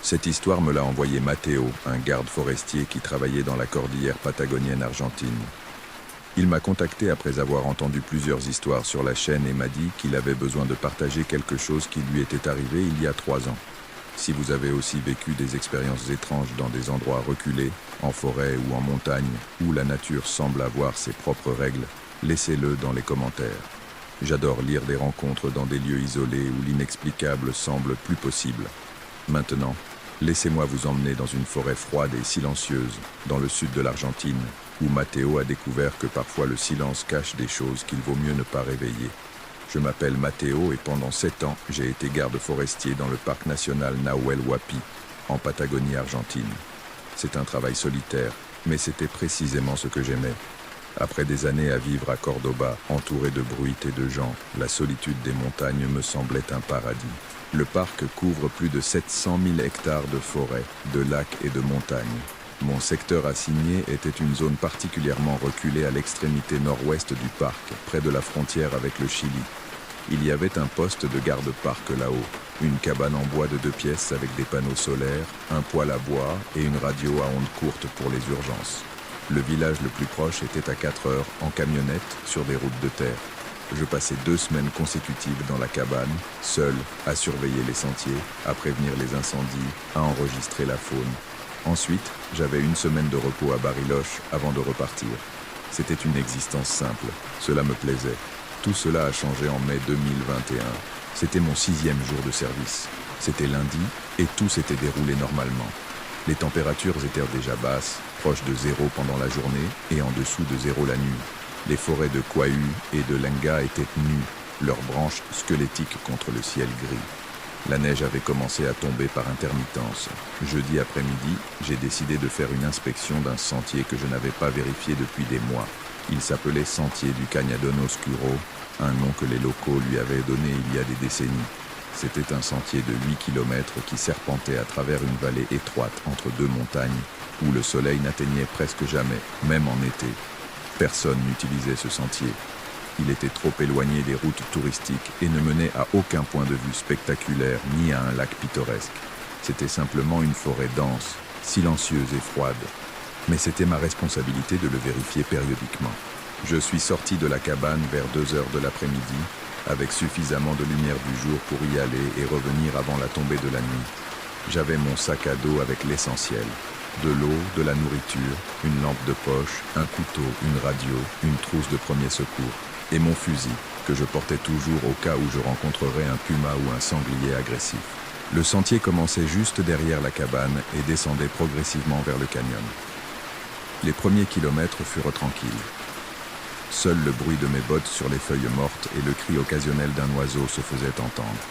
Cette histoire me l'a envoyé Matteo, un garde forestier qui travaillait dans la cordillère patagonienne argentine. Il m'a contacté après avoir entendu plusieurs histoires sur la chaîne et m'a dit qu'il avait besoin de partager quelque chose qui lui était arrivé il y a 3 ans. Si vous avez aussi vécu des expériences étranges dans des endroits reculés, en forêt ou en montagne, où la nature semble avoir ses propres règles, laissez-le dans les commentaires. J'adore lire des rencontres dans des lieux isolés où l'inexplicable semble plus possible. Maintenant, laissez-moi vous emmener dans une forêt froide et silencieuse, dans le sud de l'Argentine, où Matteo a découvert que parfois le silence cache des choses qu'il vaut mieux ne pas réveiller. Je m'appelle Matteo et pendant 7 ans, j'ai été garde forestier dans le parc national Nahuel Huapi, en Patagonie argentine. C'est un travail solitaire, mais c'était précisément ce que j'aimais. Après des années à vivre à Cordoba, entouré de bruit et de gens, la solitude des montagnes me semblait un paradis. Le parc couvre plus de 700 000 hectares de forêts, de lacs et de montagnes. Mon secteur assigné était une zone particulièrement reculée à l'extrémité nord-ouest du parc, près de la frontière avec le Chili. Il y avait un poste de garde-parc là-haut, une cabane en bois de 2 pièces avec des panneaux solaires, un poêle à bois et une radio à ondes courtes pour les urgences. Le village le plus proche était à 4 heures, en camionnette, sur des routes de terre. Je passais 2 semaines consécutives dans la cabane, seul, à surveiller les sentiers, à prévenir les incendies, à enregistrer la faune. Ensuite, j'avais 1 semaine de repos à Bariloche avant de repartir. C'était une existence simple, cela me plaisait. Tout cela a changé en mai 2021. C'était mon 6e jour de service. C'était lundi et tout s'était déroulé normalement. Les températures étaient déjà basses, proches de 0 pendant la journée et en dessous de 0 la nuit. Les forêts de Quahu et de Lenga étaient nues, leurs branches squelettiques contre le ciel gris. La neige avait commencé à tomber par intermittence. Jeudi après-midi, j'ai décidé de faire une inspection d'un sentier que je n'avais pas vérifié depuis des mois. Il s'appelait Sentier du Cañadón Oscuro, un nom que les locaux lui avaient donné il y a des décennies. C'était un sentier de 8 km qui serpentait à travers une vallée étroite entre 2 montagnes, où le soleil n'atteignait presque jamais, même en été. Personne n'utilisait ce sentier. Il était trop éloigné des routes touristiques et ne menait à aucun point de vue spectaculaire ni à un lac pittoresque. C'était simplement une forêt dense, silencieuse et froide. Mais c'était ma responsabilité de le vérifier périodiquement. Je suis sorti de la cabane vers 2 heures de l'après-midi, avec suffisamment de lumière du jour pour y aller et revenir avant la tombée de la nuit. J'avais mon sac à dos avec l'essentiel. De l'eau, de la nourriture, une lampe de poche, un couteau, une radio, une trousse de premier secours. Et mon fusil, que je portais toujours au cas où je rencontrerais un puma ou un sanglier agressif. Le sentier commençait juste derrière la cabane et descendait progressivement vers le canyon. Les premiers kilomètres furent tranquilles. Seul le bruit de mes bottes sur les feuilles mortes et le cri occasionnel d'un oiseau se faisaient entendre.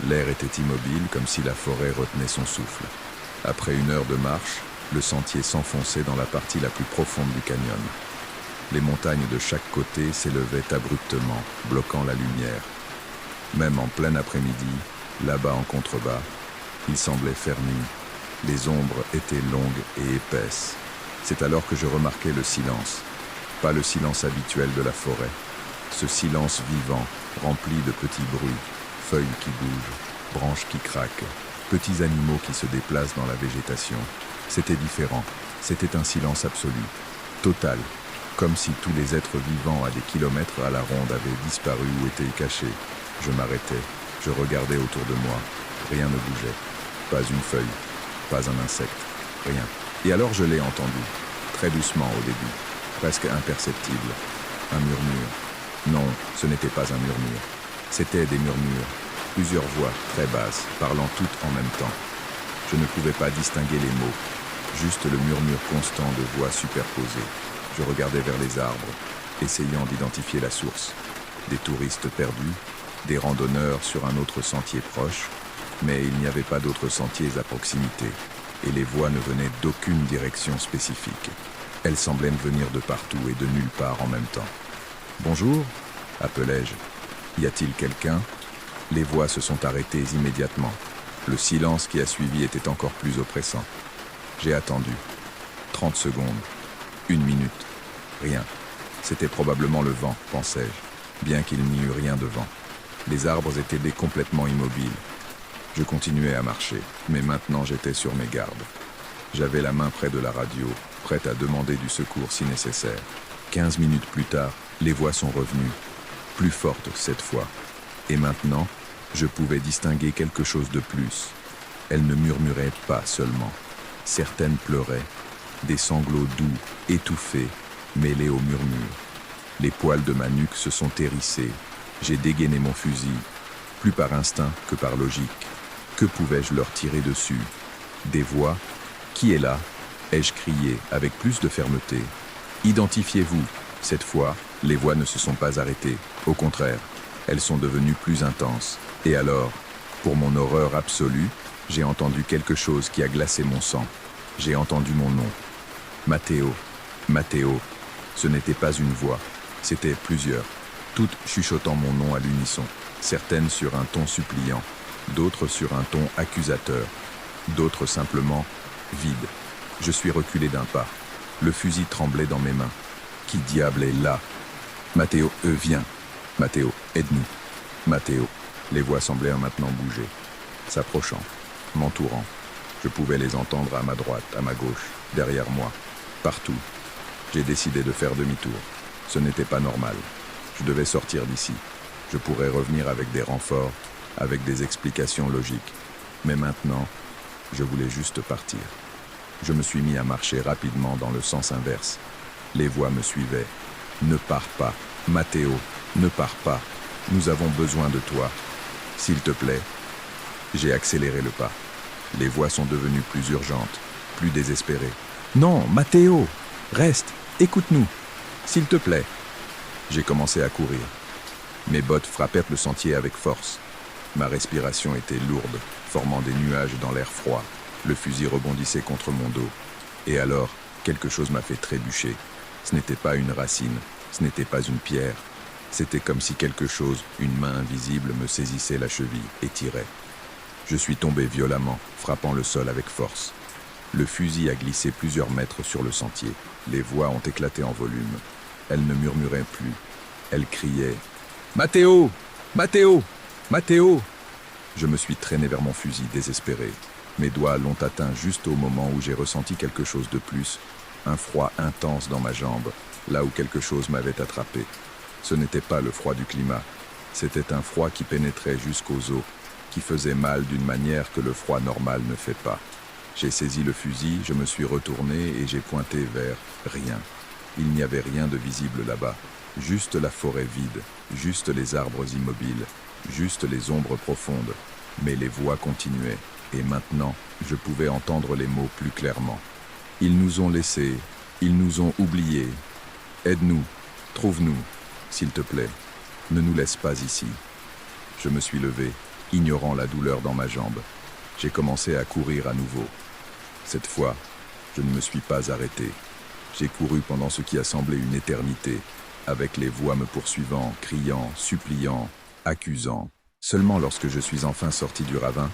L'air était immobile, comme si la forêt retenait son souffle. Après 1 heure de marche, le sentier s'enfonçait dans la partie la plus profonde du canyon. Les montagnes de chaque côté s'élevaient abruptement, bloquant la lumière. Même en plein après-midi, là-bas en contrebas, il semblait faire nuit. Les ombres étaient longues et épaisses. C'est alors que je remarquai le silence. Pas le silence habituel de la forêt. Ce silence vivant, rempli de petits bruits, feuilles qui bougent, branches qui craquent, petits animaux qui se déplacent dans la végétation. C'était différent. C'était un silence absolu, total. Comme si tous les êtres vivants à des kilomètres à la ronde avaient disparu ou étaient cachés. Je m'arrêtais, je regardais autour de moi. Rien ne bougeait. Pas une feuille, pas un insecte, rien. Et alors je l'ai entendu, très doucement au début, presque imperceptible. Un murmure. Non, ce n'était pas un murmure. C'étaient des murmures, plusieurs voix très basses, parlant toutes en même temps. Je ne pouvais pas distinguer les mots, juste le murmure constant de voix superposées. Je regardais vers les arbres, essayant d'identifier la source. Des touristes perdus, des randonneurs sur un autre sentier proche, mais il n'y avait pas d'autres sentiers à proximité, et les voix ne venaient d'aucune direction spécifique. Elles semblaient me venir de partout et de nulle part en même temps. « Bonjour » appelai-je. « Y a-t-il quelqu'un » Les voix se sont arrêtées immédiatement. Le silence qui a suivi était encore plus oppressant. J'ai attendu. 30 secondes. 1 minute. Rien. C'était probablement le vent, pensai-je, bien qu'il n'y eût rien de vent. Les arbres étaient complètement immobiles. Je continuais à marcher, mais maintenant j'étais sur mes gardes. J'avais la main près de la radio, prête à demander du secours si nécessaire. 15 minutes plus tard, les voix sont revenues, plus fortes cette fois. Et maintenant, je pouvais distinguer quelque chose de plus. Elles ne murmuraient pas seulement. Certaines pleuraient, des sanglots doux, étouffés, mêlés au murmure. Les poils de ma nuque se sont hérissés. J'ai dégainé mon fusil, plus par instinct que par logique. Que pouvais-je leur tirer dessus? Des voix? Qui est là? Ai-je crié avec plus de fermeté. Identifiez-vous. Cette fois, les voix ne se sont pas arrêtées. Au contraire, elles sont devenues plus intenses. Et alors, pour mon horreur absolue, j'ai entendu quelque chose qui a glacé mon sang. J'ai entendu mon nom. Matteo. Matteo. Ce n'était pas une voix, c'était plusieurs, toutes chuchotant mon nom à l'unisson, certaines sur un ton suppliant, d'autres sur un ton accusateur, d'autres simplement vide. Je suis reculé d'un pas. Le fusil tremblait dans mes mains. Qui diable est là? Matteo, viens. Matteo, aide-nous. Matteo. Les voix semblaient maintenant bouger, s'approchant, m'entourant. Je pouvais les entendre à ma droite, à ma gauche, derrière moi, partout. J'ai décidé de faire demi-tour. Ce n'était pas normal. Je devais sortir d'ici. Je pourrais revenir avec des renforts, avec des explications logiques. Mais maintenant, je voulais juste partir. Je me suis mis à marcher rapidement dans le sens inverse. Les voix me suivaient. Ne pars pas, Matteo, ne pars pas. Nous avons besoin de toi. S'il te plaît. J'ai accéléré le pas. Les voix sont devenues plus urgentes, plus désespérées. Non, Matteo, reste, écoute-nous, s'il te plaît. J'ai commencé à courir. Mes bottes frappèrent le sentier avec force. Ma respiration était lourde, formant des nuages dans l'air froid. Le fusil rebondissait contre mon dos. Et alors, quelque chose m'a fait trébucher. Ce n'était pas une racine, ce n'était pas une pierre. C'était comme si quelque chose, une main invisible, me saisissait la cheville et tirait. Je suis tombé violemment, frappant le sol avec force. Le fusil a glissé plusieurs mètres sur le sentier. Les voix ont éclaté en volume. Elles ne murmuraient plus. Elles criaient « Matteo! Matteo! Matteo !» Je me suis traîné vers mon fusil, désespéré. Mes doigts l'ont atteint juste au moment où j'ai ressenti quelque chose de plus, un froid intense dans ma jambe, là où quelque chose m'avait attrapé. Ce n'était pas le froid du climat, c'était un froid qui pénétrait jusqu'aux os, qui faisait mal d'une manière que le froid normal ne fait pas. J'ai saisi le fusil, je me suis retourné et j'ai pointé vers rien. Il n'y avait rien de visible là-bas, juste la forêt vide, juste les arbres immobiles, juste les ombres profondes. Mais les voix continuaient, et maintenant, je pouvais entendre les mots plus clairement. Ils nous ont laissés, ils nous ont oubliés. Aide-nous, trouve-nous, s'il te plaît. Ne nous laisse pas ici. Je me suis levé, ignorant la douleur dans ma jambe. J'ai commencé à courir à nouveau. Cette fois, je ne me suis pas arrêté. J'ai couru pendant ce qui a semblé une éternité, avec les voix me poursuivant, criant, suppliant, accusant. Seulement lorsque je suis enfin sorti du ravin,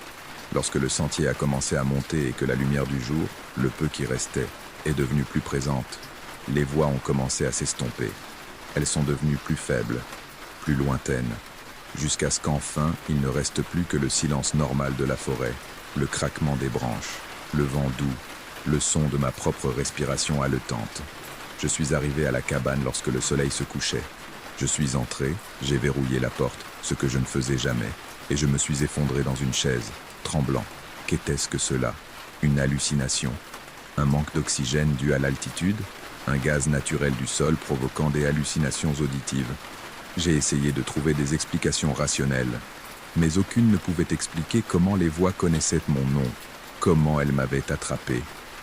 lorsque le sentier a commencé à monter et que la lumière du jour, le peu qui restait, est devenue plus présente, les voix ont commencé à s'estomper. Elles sont devenues plus faibles, plus lointaines, jusqu'à ce qu'enfin il ne reste plus que le silence normal de la forêt, le craquement des branches, le vent doux, le son de ma propre respiration haletante. Je suis arrivé à la cabane lorsque le soleil se couchait. Je suis entré, j'ai verrouillé la porte, ce que je ne faisais jamais, et je me suis effondré dans une chaise, tremblant. Qu'était-ce que cela? Une hallucination? Un manque d'oxygène dû à l'altitude? Un gaz naturel du sol provoquant des hallucinations auditives? J'ai essayé de trouver des explications rationnelles, mais aucune ne pouvait expliquer comment les voix connaissaient mon nom, comment elles m'avaient attrapé,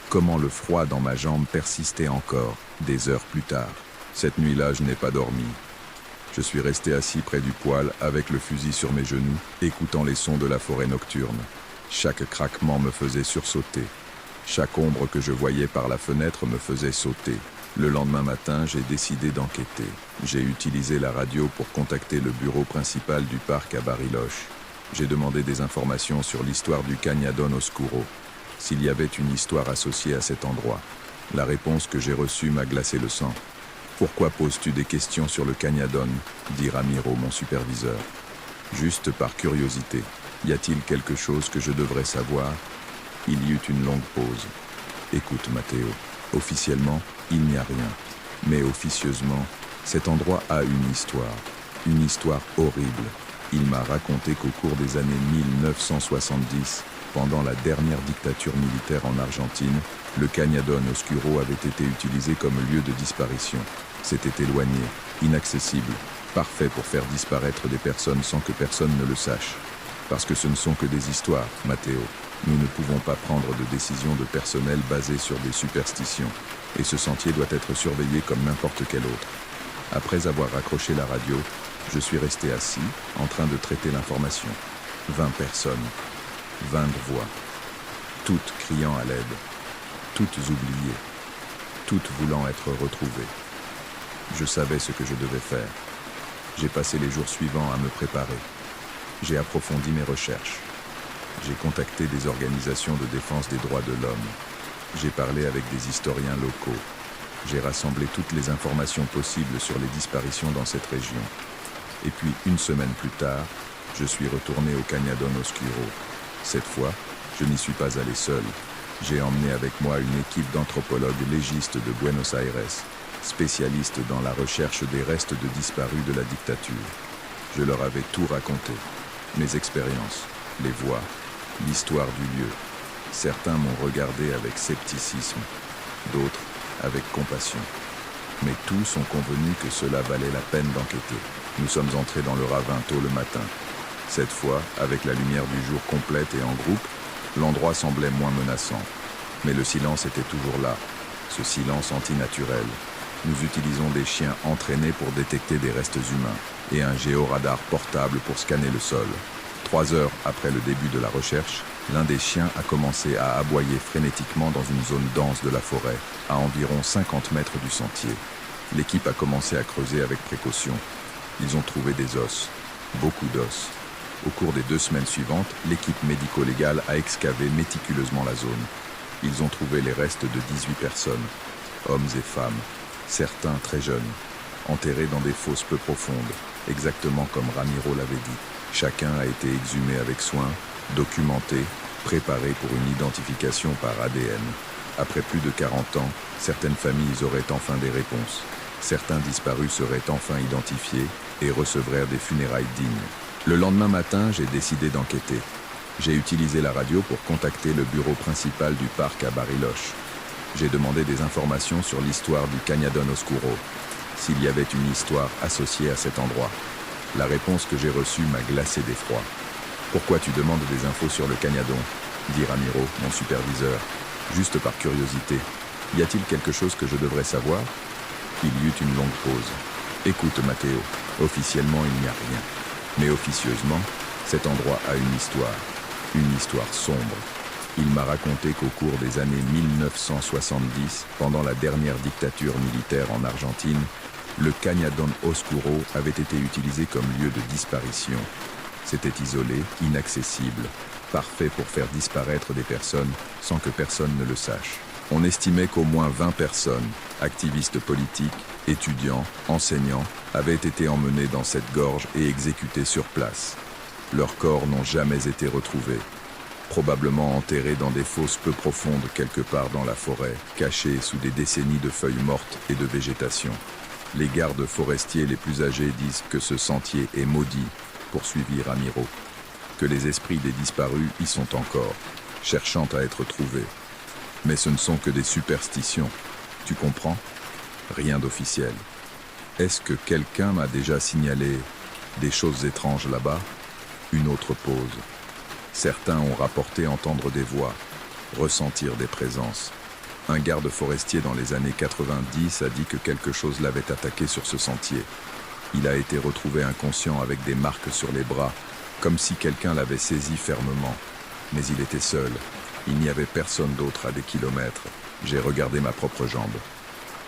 comment le froid dans ma jambe persistait encore, des heures plus tard. Cette nuit-là, je n'ai pas dormi. Je suis resté assis près du poêle, avec le fusil sur mes genoux, écoutant les sons de la forêt nocturne. Chaque craquement me faisait sursauter. Chaque ombre que je voyais par la fenêtre me faisait sauter. Le lendemain matin, j'ai décidé d'enquêter. J'ai utilisé la radio pour contacter le bureau principal du parc à Bariloche. J'ai demandé des informations sur l'histoire du Cañadón Oscuro, s'il y avait une histoire associée à cet endroit. La réponse que j'ai reçue m'a glacé le sang. « Pourquoi poses-tu des questions sur le Cañadón ?» dit Ramiro, mon superviseur. « Juste par curiosité. Y a-t-il quelque chose que je devrais savoir? Il y eut une longue pause. Écoute, Matteo, officiellement, il n'y a rien. Mais officieusement, cet endroit a une histoire horrible. Il m'a raconté qu'au cours des années 1970, pendant la dernière dictature militaire en Argentine, le Cañadón Oscuro avait été utilisé comme lieu de disparition. C'était éloigné, inaccessible, parfait pour faire disparaître des personnes sans que personne ne le sache. Parce que ce ne sont que des histoires, Matteo. Nous ne pouvons pas prendre de décisions de personnel basées sur des superstitions. Et ce sentier doit être surveillé comme n'importe quel autre. Après avoir raccroché la radio, je suis resté assis, en train de traiter l'information. 20 personnes, 20 voix, toutes criant à l'aide, toutes oubliées, toutes voulant être retrouvées. Je savais ce que je devais faire. J'ai passé les jours suivants à me préparer. J'ai approfondi mes recherches. J'ai contacté des organisations de défense des droits de l'homme. J'ai parlé avec des historiens locaux. J'ai rassemblé toutes les informations possibles sur les disparitions dans cette région. Et puis, une semaine plus tard, je suis retourné au Cañadón Oscuro. Cette fois, je n'y suis pas allé seul. J'ai emmené avec moi une équipe d'anthropologues légistes de Buenos Aires, spécialistes dans la recherche des restes de disparus de la dictature. Je leur avais tout raconté. Mes expériences, les voix, l'histoire du lieu. Certains m'ont regardé avec scepticisme, d'autres avec compassion. Mais tous ont convenu que cela valait la peine d'enquêter. Nous sommes entrés dans le ravin tôt le matin. Cette fois, avec la lumière du jour complète et en groupe, l'endroit semblait moins menaçant. Mais le silence était toujours là, ce silence antinaturel. Nous utilisons des chiens entraînés pour détecter des restes humains et un géoradar portable pour scanner le sol. 3 heures après le début de la recherche, l'un des chiens a commencé à aboyer frénétiquement dans une zone dense de la forêt, à environ 50 mètres du sentier. L'équipe a commencé à creuser avec précaution. Ils ont trouvé des os, beaucoup d'os. Au cours des 2 semaines suivantes, l'équipe médico-légale a excavé méticuleusement la zone. Ils ont trouvé les restes de 18 personnes, hommes et femmes, certains très jeunes, enterrés dans des fosses peu profondes, exactement comme Ramiro l'avait dit. Chacun a été exhumé avec soin, documenté, préparé pour une identification par ADN. Après plus de 40 ans, certaines familles auraient enfin des réponses. Certains disparus seraient enfin identifiés et recevraient des funérailles dignes. Le lendemain matin, j'ai décidé d'enquêter. J'ai utilisé la radio pour contacter le bureau principal du parc à Bariloche. J'ai demandé des informations sur l'histoire du Cañadón Oscuro, s'il y avait une histoire associée à cet endroit. La réponse que j'ai reçue m'a glacé d'effroi. « Pourquoi tu demandes des infos sur le Cañadón ?» dit Ramiro, mon superviseur, juste par curiosité. « Y a-t-il quelque chose que je devrais savoir ?» Il y eut une longue pause. « Écoute, Matteo, officiellement il n'y a rien. Mais officieusement, cet endroit a une histoire sombre. Il m'a raconté qu'au cours des années 1970, pendant la dernière dictature militaire en Argentine, le Cañadón Oscuro avait été utilisé comme lieu de disparition. C'était isolé, inaccessible, parfait pour faire disparaître des personnes sans que personne ne le sache. On estimait qu'au moins 20 personnes, activistes politiques, étudiants, enseignants, avaient été emmenés dans cette gorge et exécutés sur place. Leurs corps n'ont jamais été retrouvés, probablement enterrés dans des fosses peu profondes quelque part dans la forêt, cachés sous des décennies de feuilles mortes et de végétation. Les gardes forestiers les plus âgés disent que ce sentier est maudit, poursuivit Ramiro, que les esprits des disparus y sont encore, cherchant à être trouvés. Mais ce ne sont que des superstitions, tu comprends? Rien d'officiel. Est-ce que quelqu'un m'a déjà signalé des choses étranges là-bas? Une autre pause. Certains ont rapporté entendre des voix, ressentir des présences. Un garde forestier dans les années 90 a dit que quelque chose l'avait attaqué sur ce sentier. Il a été retrouvé inconscient avec des marques sur les bras, comme si quelqu'un l'avait saisi fermement. Mais il était seul. Il n'y avait personne d'autre à des kilomètres. J'ai regardé ma propre jambe.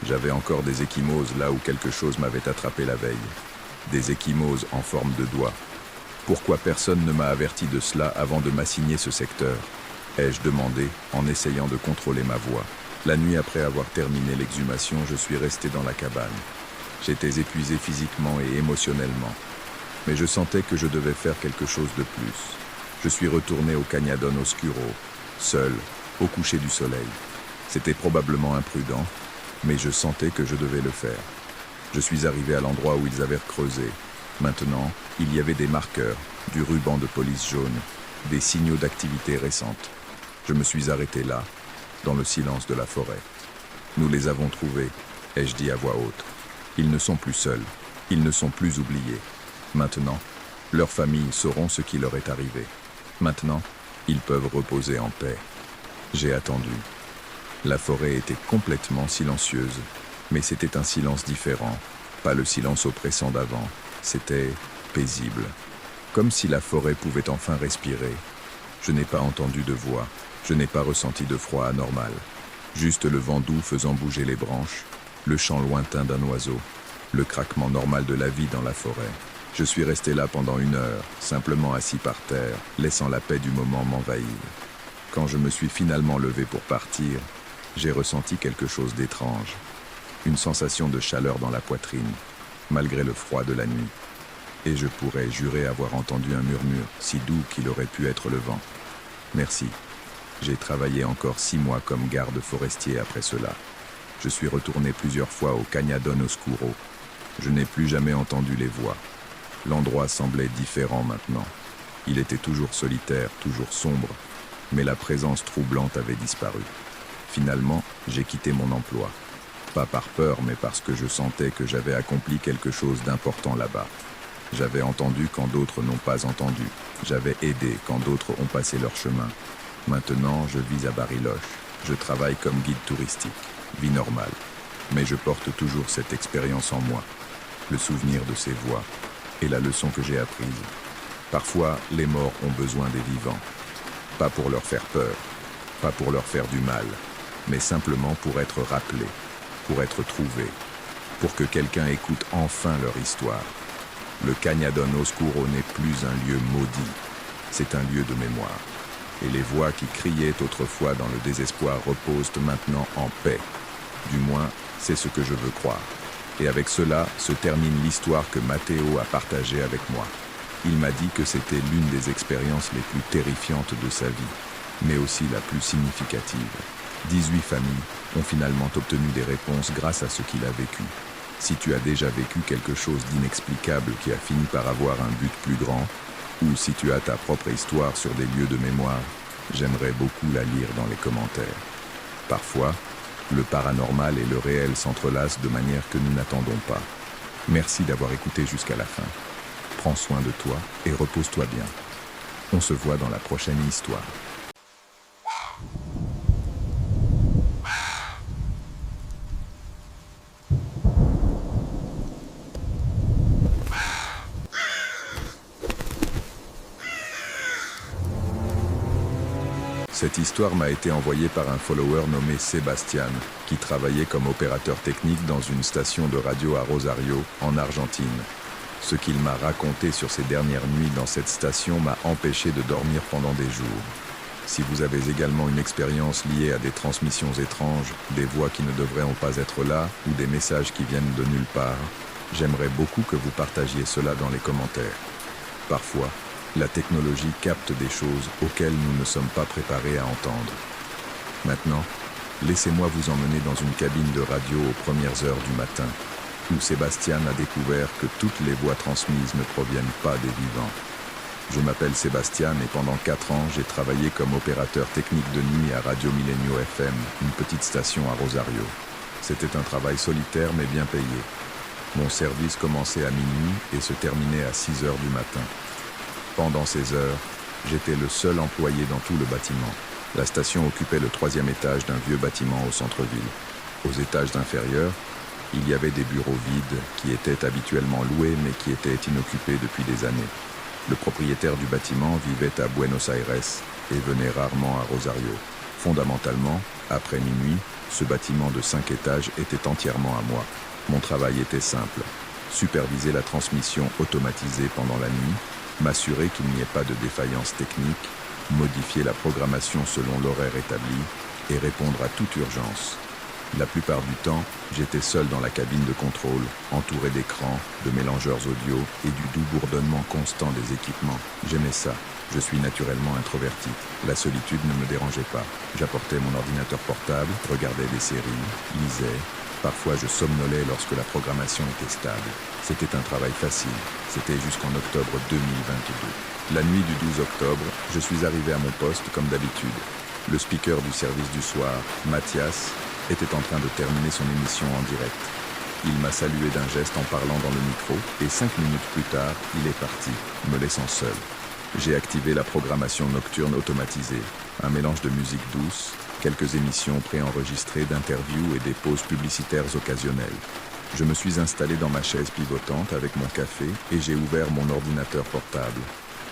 J'avais encore des ecchymoses là où quelque chose m'avait attrapé la veille. Des ecchymoses en forme de doigt. Pourquoi personne ne m'a averti de cela avant de m'assigner ce secteur? Ai-je demandé en essayant de contrôler ma voix. La nuit après avoir terminé l'exhumation, je suis resté dans la cabane. J'étais épuisé physiquement et émotionnellement. Mais je sentais que je devais faire quelque chose de plus. Je suis retourné au Cañadón Oscuro, seul, au coucher du soleil. C'était probablement imprudent, mais je sentais que je devais le faire. Je suis arrivé à l'endroit où ils avaient creusé. Maintenant, il y avait des marqueurs, du ruban de police jaune, des signaux d'activité récente. Je me suis arrêté là, dans le silence de la forêt. Nous les avons trouvés, ai-je dit à voix haute. Ils ne sont plus seuls, ils ne sont plus oubliés. Maintenant, leurs familles sauront ce qui leur est arrivé. Maintenant, ils peuvent reposer en paix. J'ai attendu. La forêt était complètement silencieuse, mais c'était un silence différent, pas le silence oppressant d'avant. C'était paisible, comme si la forêt pouvait enfin respirer. Je n'ai pas entendu de voix, je n'ai pas ressenti de froid anormal. Juste le vent doux faisant bouger les branches, le chant lointain d'un oiseau, le craquement normal de la vie dans la forêt. Je suis resté là pendant 1 heure, simplement assis par terre, laissant la paix du moment m'envahir. Quand je me suis finalement levé pour partir, j'ai ressenti quelque chose d'étrange. Une sensation de chaleur dans la poitrine, malgré le froid de la nuit. Et je pourrais jurer avoir entendu un murmure, si doux qu'il aurait pu être le vent. Merci. J'ai travaillé encore 6 mois comme garde forestier après cela. Je suis retourné plusieurs fois au Cañadón Oscuro. Je n'ai plus jamais entendu les voix. L'endroit semblait différent maintenant. Il était toujours solitaire, toujours sombre, mais la présence troublante avait disparu. Finalement, j'ai quitté mon emploi. Pas par peur, mais parce que je sentais que j'avais accompli quelque chose d'important là-bas. J'avais entendu quand d'autres n'ont pas entendu. J'avais aidé quand d'autres ont passé leur chemin. Maintenant, je vis à Bariloche. Je travaille comme guide touristique. Vie normale. Mais je porte toujours cette expérience en moi. Le souvenir de ces voix. Et la leçon que j'ai apprise. Parfois, les morts ont besoin des vivants. Pas pour leur faire peur, pas pour leur faire du mal, mais simplement pour être rappelés, pour être trouvés, pour que quelqu'un écoute enfin leur histoire. Le Cañadón Oscuro n'est plus un lieu maudit, c'est un lieu de mémoire. Et les voix qui criaient autrefois dans le désespoir reposent maintenant en paix. Du moins, c'est ce que je veux croire. Et avec cela se termine l'histoire que Matteo a partagée avec moi. Il m'a dit que c'était l'une des expériences les plus terrifiantes de sa vie, mais aussi la plus significative. 18 familles ont finalement obtenu des réponses grâce à ce qu'il a vécu. Si tu as déjà vécu quelque chose d'inexplicable qui a fini par avoir un but plus grand, ou si tu as ta propre histoire sur des lieux de mémoire, j'aimerais beaucoup la lire dans les commentaires. Parfois, le paranormal et le réel s'entrelacent de manière que nous n'attendons pas. Merci d'avoir écouté jusqu'à la fin. Prends soin de toi et repose-toi bien. On se voit dans la prochaine histoire. Cette histoire m'a été envoyée par un follower nommé Sébastien, qui travaillait comme opérateur technique dans une station de radio à Rosario, en Argentine. Ce qu'il m'a raconté sur ces dernières nuits dans cette station m'a empêché de dormir pendant des jours. Si vous avez également une expérience liée à des transmissions étranges, des voix qui ne devraient pas être là, ou des messages qui viennent de nulle part, j'aimerais beaucoup que vous partagiez cela dans les commentaires. Parfois, la technologie capte des choses auxquelles nous ne sommes pas préparés à entendre. Maintenant, laissez-moi vous emmener dans une cabine de radio aux premières heures du matin, où Sébastien a découvert que toutes les voix transmises ne proviennent pas des vivants. Je m'appelle Sébastien et pendant 4 ans, j'ai travaillé comme opérateur technique de nuit à Radio Milenio FM, une petite station à Rosario. C'était un travail solitaire mais bien payé. Mon service commençait à minuit et se terminait à 6 heures du matin. Pendant ces heures, j'étais le seul employé dans tout le bâtiment. La station occupait le 3e étage d'un vieux bâtiment au centre-ville. Aux étages inférieurs, il y avait des bureaux vides qui étaient habituellement loués mais qui étaient inoccupés depuis des années. Le propriétaire du bâtiment vivait à Buenos Aires et venait rarement à Rosario. Fondamentalement, après minuit, ce bâtiment de 5 étages était entièrement à moi. Mon travail était simple. Superviser la transmission automatisée pendant la nuit, m'assurer qu'il n'y ait pas de défaillance technique, modifier la programmation selon l'horaire établi et répondre à toute urgence. La plupart du temps, j'étais seul dans la cabine de contrôle, entouré d'écrans, de mélangeurs audio et du doux bourdonnement constant des équipements. J'aimais ça. Je suis naturellement introverti. La solitude ne me dérangeait pas. J'apportais mon ordinateur portable, regardais des séries, lisais. Parfois, je somnolais lorsque la programmation était stable. C'était un travail facile. C'était jusqu'en octobre 2022. La nuit du 12 octobre, je suis arrivé à mon poste comme d'habitude. Le speaker du service du soir, Mathias, était en train de terminer son émission en direct. Il m'a salué d'un geste en parlant dans le micro et 5 minutes plus tard, il est parti, me laissant seul. J'ai activé la programmation nocturne automatisée, un mélange de musique douce, quelques émissions préenregistrées d'interviews et des pauses publicitaires occasionnelles. Je me suis installé dans ma chaise pivotante avec mon café et j'ai ouvert mon ordinateur portable.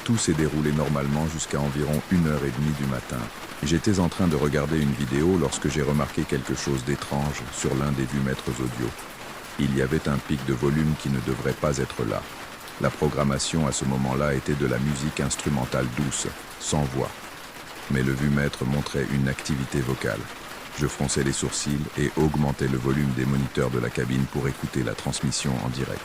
Tout s'est déroulé normalement jusqu'à environ 1h30 du matin. J'étais en train de regarder une vidéo lorsque j'ai remarqué quelque chose d'étrange sur l'un des vumètres audio. Il y avait un pic de volume qui ne devrait pas être là. La programmation à ce moment-là était de la musique instrumentale douce, sans voix. Mais le vumètre montrait une activité vocale. Je fronçais les sourcils et augmentais le volume des moniteurs de la cabine pour écouter la transmission en direct.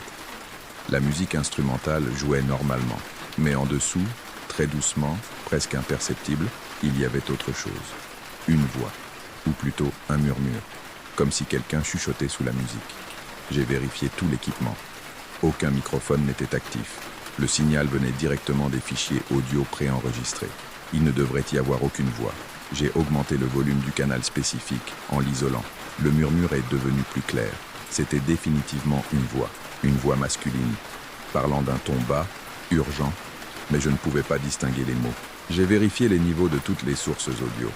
La musique instrumentale jouait normalement, mais en dessous, très doucement, presque imperceptible, il y avait autre chose. Une voix, ou plutôt un murmure, comme si quelqu'un chuchotait sous la musique. J'ai vérifié tout l'équipement. Aucun microphone n'était actif. Le signal venait directement des fichiers audio préenregistrés. Il ne devrait y avoir aucune voix. J'ai augmenté le volume du canal spécifique en l'isolant. Le murmure est devenu plus clair. C'était définitivement une voix masculine, parlant d'un ton bas, urgent, mais je ne pouvais pas distinguer les mots. J'ai vérifié les niveaux de toutes les sources audio.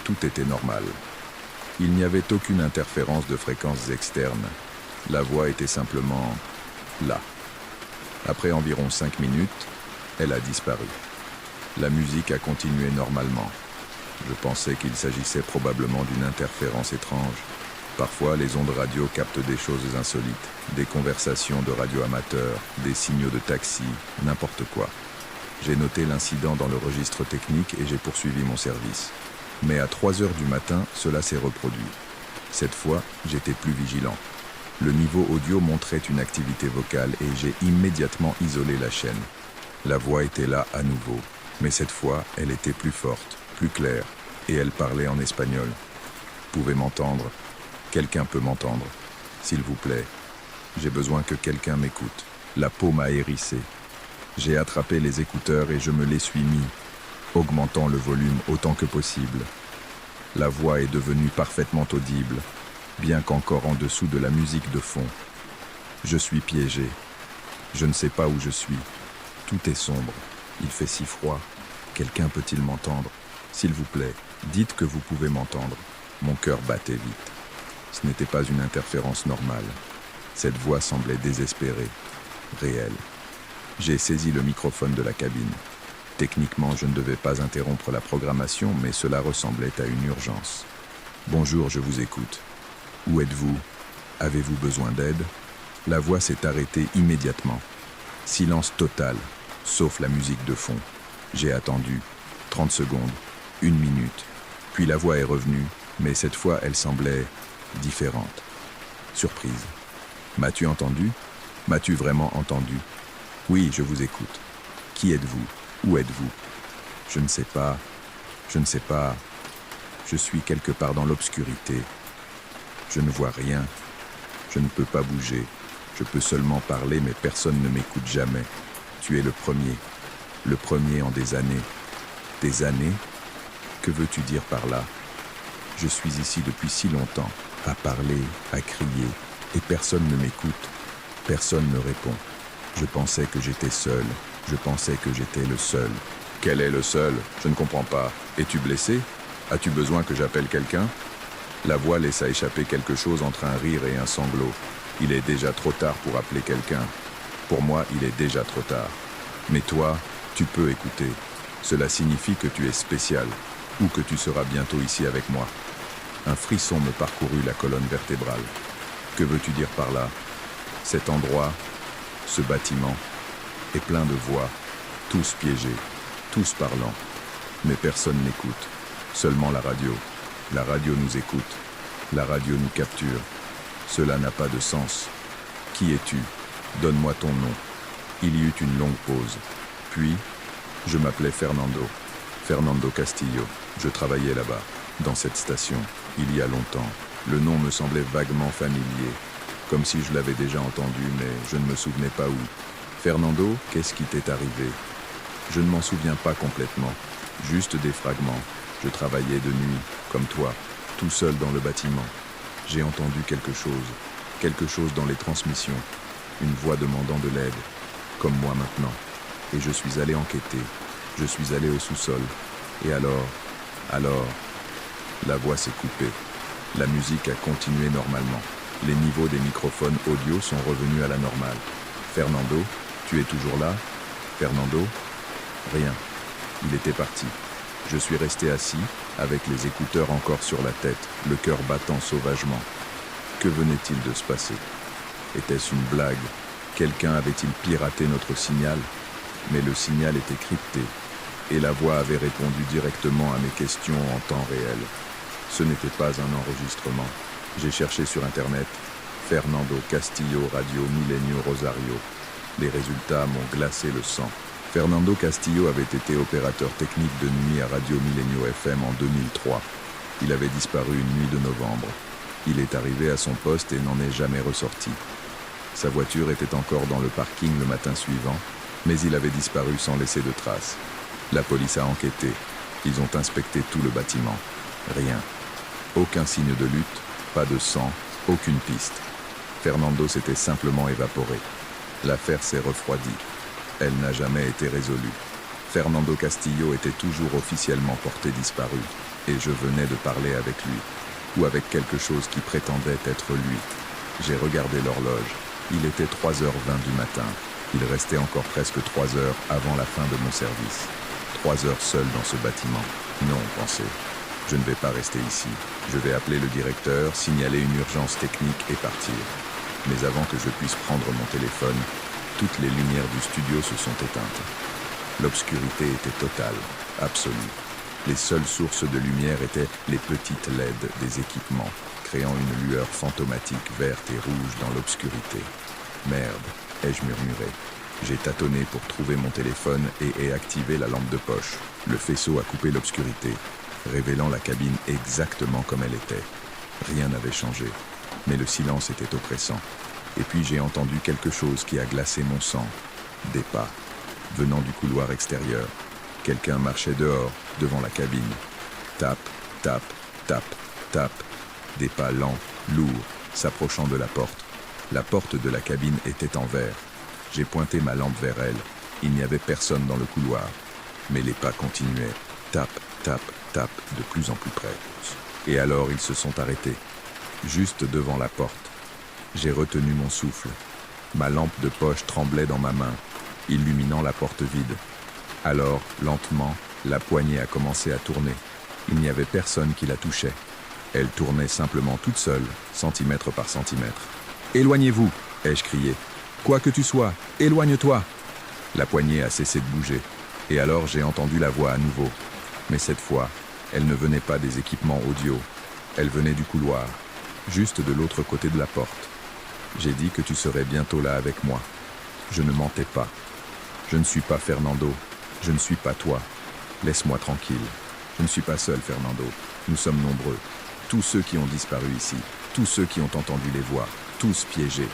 Tout était normal. Il n'y avait aucune interférence de fréquences externes. La voix était simplement là. Après environ 5 minutes, elle a disparu. La musique a continué normalement. Je pensais qu'il s'agissait probablement d'une interférence étrange. Parfois, les ondes radio captent des choses insolites, des conversations de radioamateurs, des signaux de taxi, n'importe quoi. J'ai noté l'incident dans le registre technique et j'ai poursuivi mon service. Mais à 3 heures du matin, cela s'est reproduit. Cette fois, j'étais plus vigilant. Le niveau audio montrait une activité vocale et j'ai immédiatement isolé la chaîne. La voix était là à nouveau, mais cette fois, elle était plus forte, plus claire, et elle parlait en espagnol. Vous pouvez m'entendre? Quelqu'un peut m'entendre. S'il vous plaît, j'ai besoin que quelqu'un m'écoute. La peau m'a hérissé. J'ai attrapé les écouteurs et je me les suis mis, augmentant le volume autant que possible. La voix est devenue parfaitement audible, bien qu'encore en dessous de la musique de fond. Je suis piégé. Je ne sais pas où je suis. Tout est sombre. Il fait si froid. Quelqu'un peut-il m'entendre? S'il vous plaît, dites que vous pouvez m'entendre. Mon cœur battait vite. Ce n'était pas une interférence normale. Cette voix semblait désespérée, réelle. J'ai saisi le microphone de la cabine. Techniquement, je ne devais pas interrompre la programmation, mais cela ressemblait à une urgence. Bonjour, je vous écoute. Où êtes-vous? Avez-vous besoin d'aide? La voix s'est arrêtée immédiatement. Silence total, sauf la musique de fond. J'ai attendu 30 secondes, 1 minute. Puis la voix est revenue, mais cette fois, elle semblait différente. Surprise. M'as-tu entendu? M'as-tu vraiment entendu? Oui, je vous écoute. Qui êtes-vous? Où êtes-vous? Je ne sais pas. Je ne sais pas. Je suis quelque part dans l'obscurité. Je ne vois rien. Je ne peux pas bouger. Je peux seulement parler, mais personne ne m'écoute jamais. Tu es le premier. Le premier en des années. Des années? Que veux-tu dire par là? Je suis ici depuis si longtemps, à parler, à crier, et personne ne m'écoute. Personne ne répond. Je pensais que j'étais seul. Je pensais que j'étais le seul. Quel est le seul? Je ne comprends pas. Es-tu blessé? As-tu besoin que j'appelle quelqu'un? La voix laissa échapper quelque chose entre un rire et un sanglot. Il est déjà trop tard pour appeler quelqu'un. Pour moi, il est déjà trop tard. Mais toi, tu peux écouter. Cela signifie que tu es spécial, ou que tu seras bientôt ici avec moi. Un frisson me parcourut la colonne vertébrale. Que veux-tu dire par là? Cet endroit, ce bâtiment, est plein de voix, tous piégés, tous parlant. Mais personne n'écoute, seulement la radio. La radio nous écoute. La radio nous capture. Cela n'a pas de sens. Qui es-tu? Donne-moi ton nom. Il y eut une longue pause. Puis, je m'appelais Fernando. Fernando Castillo. Je travaillais là-bas, dans cette station, il y a longtemps. Le nom me semblait vaguement familier, comme si je l'avais déjà entendu, mais je ne me souvenais pas où. Fernando, qu'est-ce qui t'est arrivé? Je ne m'en souviens pas complètement, juste des fragments. Je travaillais de nuit, comme toi, tout seul dans le bâtiment. J'ai entendu quelque chose dans les transmissions, une voix demandant de l'aide, comme moi maintenant. Et je suis allé enquêter, je suis allé au sous-sol. Et alors, la voix s'est coupée. La musique a continué normalement. Les niveaux des microphones audio sont revenus à la normale. Fernando, tu es toujours là? Fernando? Rien. Il était parti. Je suis resté assis, avec les écouteurs encore sur la tête, le cœur battant sauvagement. Que venait-il de se passer? Était-ce une blague? Quelqu'un avait-il piraté notre signal? Mais le signal était crypté, et la voix avait répondu directement à mes questions en temps réel. Ce n'était pas un enregistrement. J'ai cherché sur Internet « Fernando Castillo Radio Milenio Rosario ». Les résultats m'ont glacé le sang. Fernando Castillo avait été opérateur technique de nuit à Radio Milenio FM en 2003. Il avait disparu une nuit de novembre. Il est arrivé à son poste et n'en est jamais ressorti. Sa voiture était encore dans le parking le matin suivant, mais il avait disparu sans laisser de traces. La police a enquêté. Ils ont inspecté tout le bâtiment. Rien. Aucun signe de lutte, pas de sang, aucune piste. Fernando s'était simplement évaporé. L'affaire s'est refroidie. Elle n'a jamais été résolue. Fernando Castillo était toujours officiellement porté disparu, et je venais de parler avec lui, ou avec quelque chose qui prétendait être lui. J'ai regardé l'horloge. Il était 3h20 du matin. Il restait encore presque 3 heures avant la fin de mon service. 3 heures seul dans ce bâtiment. Non, pensez. Je ne vais pas rester ici. Je vais appeler le directeur, signaler une urgence technique et partir. Mais avant que je puisse prendre mon téléphone, toutes les lumières du studio se sont éteintes. L'obscurité était totale, absolue. Les seules sources de lumière étaient les petites LED des équipements, créant une lueur fantomatique verte et rouge dans l'obscurité. Merde, ai-je murmuré. J'ai tâtonné pour trouver mon téléphone et ai activé la lampe de poche. Le faisceau a coupé l'obscurité, révélant la cabine exactement comme elle était. Rien n'avait changé, mais le silence était oppressant. Et puis j'ai entendu quelque chose qui a glacé mon sang. Des pas, venant du couloir extérieur. Quelqu'un marchait dehors, devant la cabine. Tape, tape, tape, tape. Des pas lents, lourds, s'approchant de la porte. La porte de la cabine était en verre. J'ai pointé ma lampe vers elle. Il n'y avait personne dans le couloir. Mais les pas continuaient. Tape, tape, tape, de plus en plus près. Et alors ils se sont arrêtés. Juste devant la porte. J'ai retenu mon souffle. Ma lampe de poche tremblait dans ma main, illuminant la porte vide. Alors, lentement, la poignée a commencé à tourner. Il n'y avait personne qui la touchait. Elle tournait simplement toute seule, centimètre par centimètre. « Éloignez-vous !» ai-je crié. « Quoi que tu sois, éloigne-toi !» La poignée a cessé de bouger. Et alors j'ai entendu la voix à nouveau. Mais cette fois, elle ne venait pas des équipements audio. Elle venait du couloir, juste de l'autre côté de la porte. J'ai dit que tu serais bientôt là avec moi. Je ne mentais pas. Je ne suis pas Fernando. Je ne suis pas toi. Laisse-moi tranquille. Je ne suis pas seul, Fernando. Nous sommes nombreux. Tous ceux qui ont disparu ici. Tous ceux qui ont entendu les voix. Tous piégés.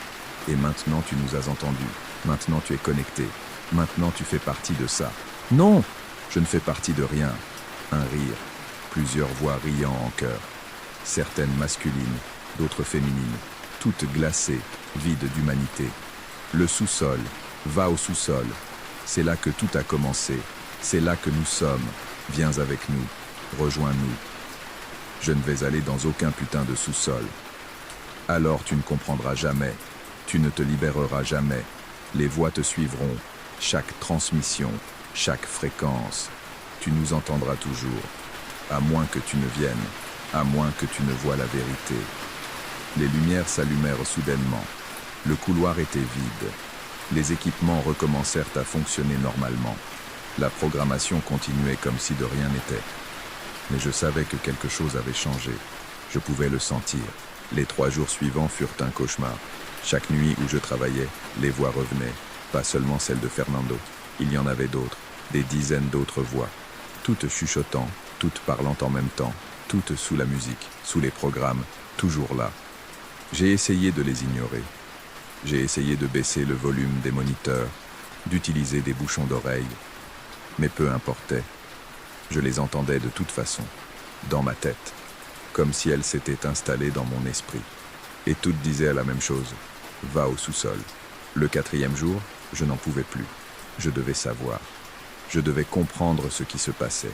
Et maintenant tu nous as entendus. Maintenant tu es connecté. Maintenant tu fais partie de ça. Non! Je ne fais partie de rien. Un rire. Plusieurs voix riant en chœur. Certaines masculines, d'autres féminines. Toutes glacées, vides d'humanité. Le sous-sol. Va au sous-sol. C'est là que tout a commencé. C'est là que nous sommes. Viens avec nous. Rejoins-nous. Je ne vais aller dans aucun putain de sous-sol. Alors tu ne comprendras jamais. Tu ne te libéreras jamais. Les voix te suivront. Chaque transmission, chaque fréquence. Tu nous entendras toujours. À moins que tu ne viennes. À moins que tu ne vois la vérité. Les lumières s'allumèrent soudainement. Le couloir était vide. Les équipements recommencèrent à fonctionner normalement. La programmation continuait comme si de rien n'était. Mais je savais que quelque chose avait changé. Je pouvais le sentir. Les 3 jours suivants furent un cauchemar. Chaque nuit où je travaillais, les voix revenaient. Pas seulement celle de Fernando. Il y en avait d'autres, des dizaines d'autres voix. Toutes chuchotant, toutes parlant en même temps, toutes sous la musique, sous les programmes, toujours là. J'ai essayé de les ignorer. J'ai essayé de baisser le volume des moniteurs, d'utiliser des bouchons d'oreilles. Mais peu importait. Je les entendais de toute façon, dans ma tête, comme si elles s'étaient installées dans mon esprit. Et toutes disaient la même chose. Va au sous-sol. Le 4e jour, je n'en pouvais plus. Je devais savoir. Je devais comprendre ce qui se passait.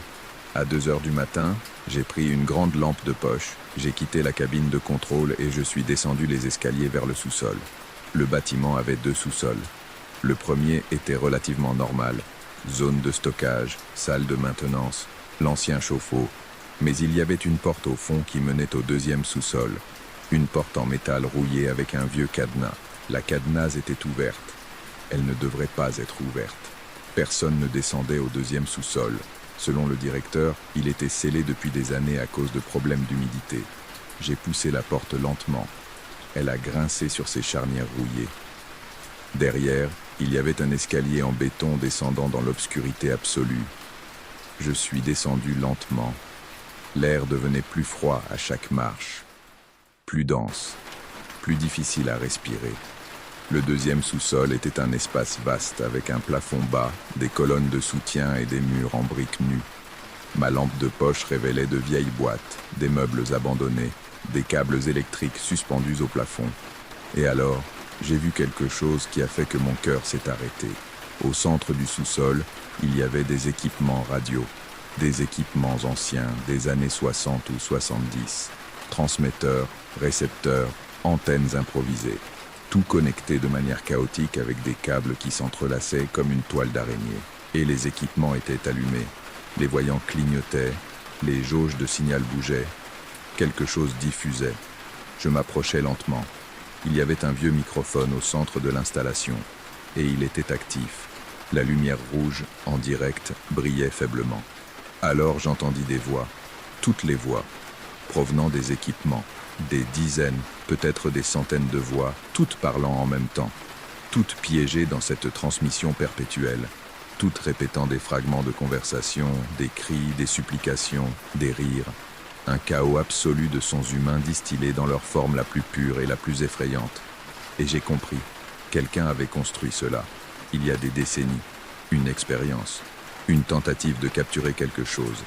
À 2 heures du matin, j'ai pris une grande lampe de poche, j'ai quitté la cabine de contrôle et je suis descendu les escaliers vers le sous-sol. Le bâtiment avait 2 sous-sols. Le premier était relativement normal. Zone de stockage, salle de maintenance, l'ancien chauffe-eau. Mais il y avait une porte au fond qui menait au 2e sous-sol. Une porte en métal rouillée avec un vieux cadenas. La cadenas était ouverte. Elle ne devrait pas être ouverte. Personne ne descendait au 2e sous-sol. Selon le directeur, il était scellé depuis des années à cause de problèmes d'humidité. J'ai poussé la porte lentement. Elle a grincé sur ses charnières rouillées. Derrière, il y avait un escalier en béton descendant dans l'obscurité absolue. Je suis descendu lentement. L'air devenait plus froid à chaque marche. Plus dense, plus difficile à respirer. Le 2e sous-sol était un espace vaste avec un plafond bas, des colonnes de soutien et des murs en briques nues. Ma lampe de poche révélait de vieilles boîtes, des meubles abandonnés, des câbles électriques suspendus au plafond. Et alors, j'ai vu quelque chose qui a fait que mon cœur s'est arrêté. Au centre du sous-sol, il y avait des équipements radio, des équipements anciens des années 60 ou 70, transmetteurs, récepteurs, antennes improvisées. Tout connecté de manière chaotique avec des câbles qui s'entrelaçaient comme une toile d'araignée. Et les équipements étaient allumés. Les voyants clignotaient, les jauges de signal bougeaient. Quelque chose diffusait. Je m'approchais lentement. Il y avait un vieux microphone au centre de l'installation. Et il était actif. La lumière rouge, en direct, brillait faiblement. Alors j'entendis des voix, toutes les voix, provenant des équipements. Des dizaines, peut-être des centaines de voix, toutes parlant en même temps, toutes piégées dans cette transmission perpétuelle, toutes répétant des fragments de conversation, des cris, des supplications, des rires, un chaos absolu de sons humains distillés dans leur forme la plus pure et la plus effrayante. Et j'ai compris, quelqu'un avait construit cela, il y a des décennies, une expérience, une tentative de capturer quelque chose,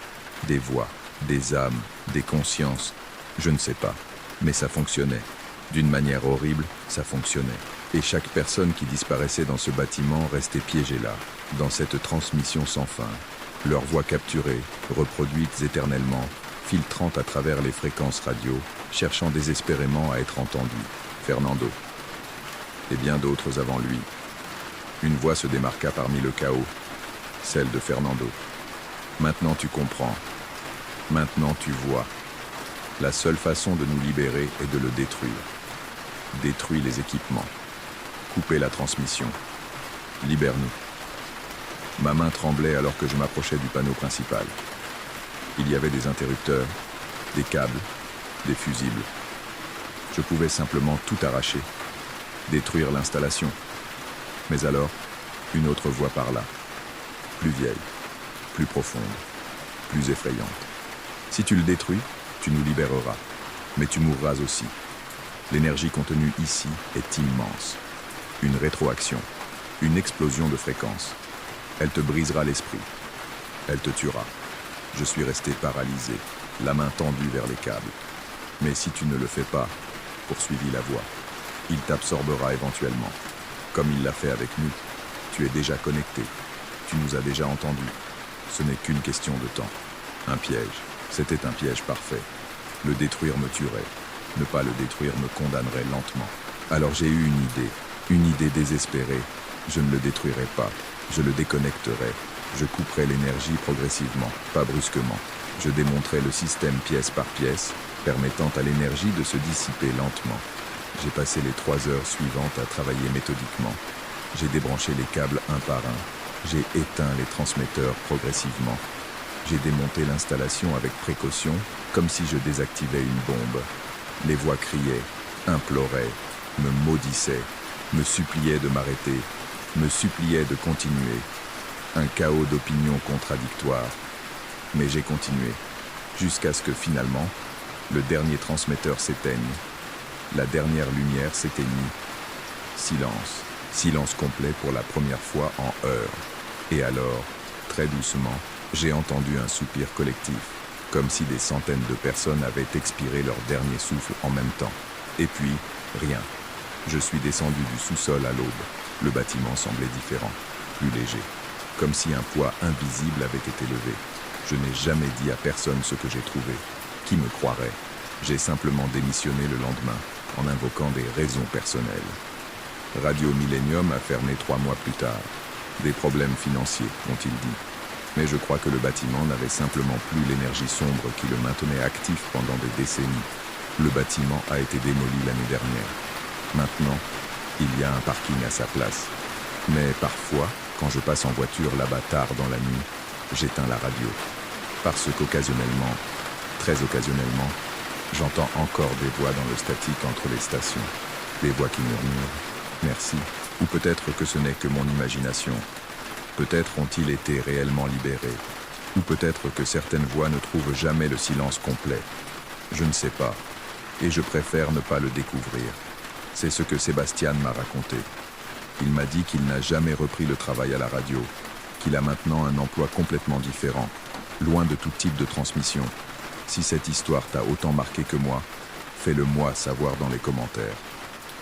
des voix, des âmes, des consciences, je ne sais pas. Mais ça fonctionnait. D'une manière horrible, ça fonctionnait. Et chaque personne qui disparaissait dans ce bâtiment restait piégée là, dans cette transmission sans fin. Leurs voix capturées, reproduites éternellement, filtrant à travers les fréquences radio, cherchant désespérément à être entendues. Fernando. Et bien d'autres avant lui. Une voix se démarqua parmi le chaos, celle de Fernando. Maintenant tu comprends. Maintenant tu vois. La seule façon de nous libérer est de le détruire. Détruis les équipements. Coupez la transmission. Libère-nous. Ma main tremblait alors que je m'approchais du panneau principal. Il y avait des interrupteurs, des câbles, des fusibles. Je pouvais simplement tout arracher, détruire l'installation. Mais alors, une autre voix parla. Plus vieille, plus profonde, plus effrayante. Si tu le détruis, tu nous libéreras, mais tu mourras aussi. L'énergie contenue ici est immense. Une rétroaction, une explosion de fréquences. Elle te brisera l'esprit. Elle te tuera. Je suis resté paralysé, la main tendue vers les câbles. Mais si tu ne le fais pas, poursuivit la voix, il t'absorbera éventuellement. Comme il l'a fait avec nous. Tu es déjà connecté. Tu nous as déjà entendus. Ce n'est qu'une question de temps. Un piège. C'était un piège parfait. Le détruire me tuerait. Ne pas le détruire me condamnerait lentement. Alors j'ai eu une idée désespérée. Je ne le détruirai pas. Je le déconnecterai. Je couperai l'énergie progressivement, pas brusquement. Je démonterai le système pièce par pièce, permettant à l'énergie de se dissiper lentement. J'ai passé les 3 heures suivantes à travailler méthodiquement. J'ai débranché les câbles un par un. J'ai éteint les transmetteurs progressivement. J'ai démonté l'installation avec précaution, comme si je désactivais une bombe. Les voix criaient, imploraient, me maudissaient, me suppliaient de m'arrêter, me suppliaient de continuer. Un chaos d'opinions contradictoires. Mais j'ai continué, jusqu'à ce que finalement, le dernier transmetteur s'éteigne. La dernière lumière s'éteignit. Silence. Silence complet pour la première fois en heures. Et alors, très doucement, j'ai entendu un soupir collectif, comme si des centaines de personnes avaient expiré leur dernier souffle en même temps. Et puis, rien. Je suis descendu du sous-sol à l'aube. Le bâtiment semblait différent, plus léger, comme si un poids invisible avait été levé. Je n'ai jamais dit à personne ce que j'ai trouvé. Qui me croirait? J'ai simplement démissionné le lendemain, en invoquant des raisons personnelles. Radio Millennium a fermé 3 mois plus tard. Des problèmes financiers, ont-ils dit. Mais je crois que le bâtiment n'avait simplement plus l'énergie sombre qui le maintenait actif pendant des décennies. Le bâtiment a été démoli l'année dernière. Maintenant, il y a un parking à sa place. Mais parfois, quand je passe en voiture là-bas tard dans la nuit, j'éteins la radio. Parce qu'occasionnellement, très occasionnellement, j'entends encore des voix dans le statique entre les stations. Des voix qui murmurent « merci ». Ou peut-être que ce n'est que mon imagination. Peut-être ont-ils été réellement libérés. Ou peut-être que certaines voix ne trouvent jamais le silence complet. Je ne sais pas. Et je préfère ne pas le découvrir. C'est ce que Sébastien m'a raconté. Il m'a dit qu'il n'a jamais repris le travail à la radio, qu'il a maintenant un emploi complètement différent, loin de tout type de transmission. Si cette histoire t'a autant marqué que moi, fais-le moi savoir dans les commentaires.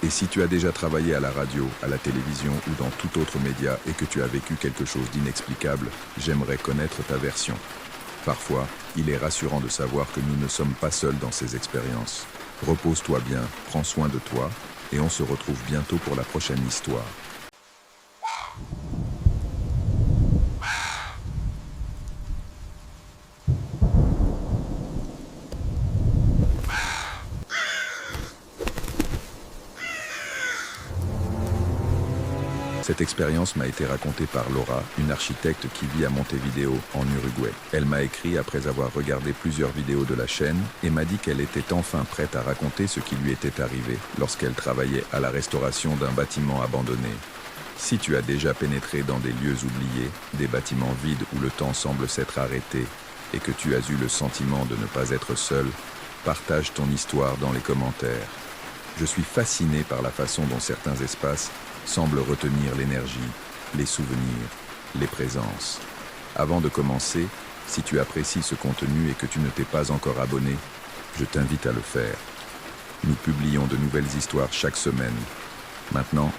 Et si tu as déjà travaillé à la radio, à la télévision ou dans tout autre média et que tu as vécu quelque chose d'inexplicable, j'aimerais connaître ta version. Parfois, il est rassurant de savoir que nous ne sommes pas seuls dans ces expériences. Repose-toi bien, prends soin de toi, et on se retrouve bientôt pour la prochaine histoire. Cette expérience m'a été racontée par Laura, une architecte qui vit à Montevideo, en Uruguay. Elle m'a écrit après avoir regardé plusieurs vidéos de la chaîne et m'a dit qu'elle était enfin prête à raconter ce qui lui était arrivé lorsqu'elle travaillait à la restauration d'un bâtiment abandonné. Si tu as déjà pénétré dans des lieux oubliés, des bâtiments vides où le temps semble s'être arrêté et que tu as eu le sentiment de ne pas être seul, partage ton histoire dans les commentaires. Je suis fasciné par la façon dont certains espaces semblent retenir l'énergie, les souvenirs, les présences. Avant de commencer, si tu apprécies ce contenu et que tu ne t'es pas encore abonné, je t'invite à le faire. Nous publions de nouvelles histoires chaque semaine. Maintenant,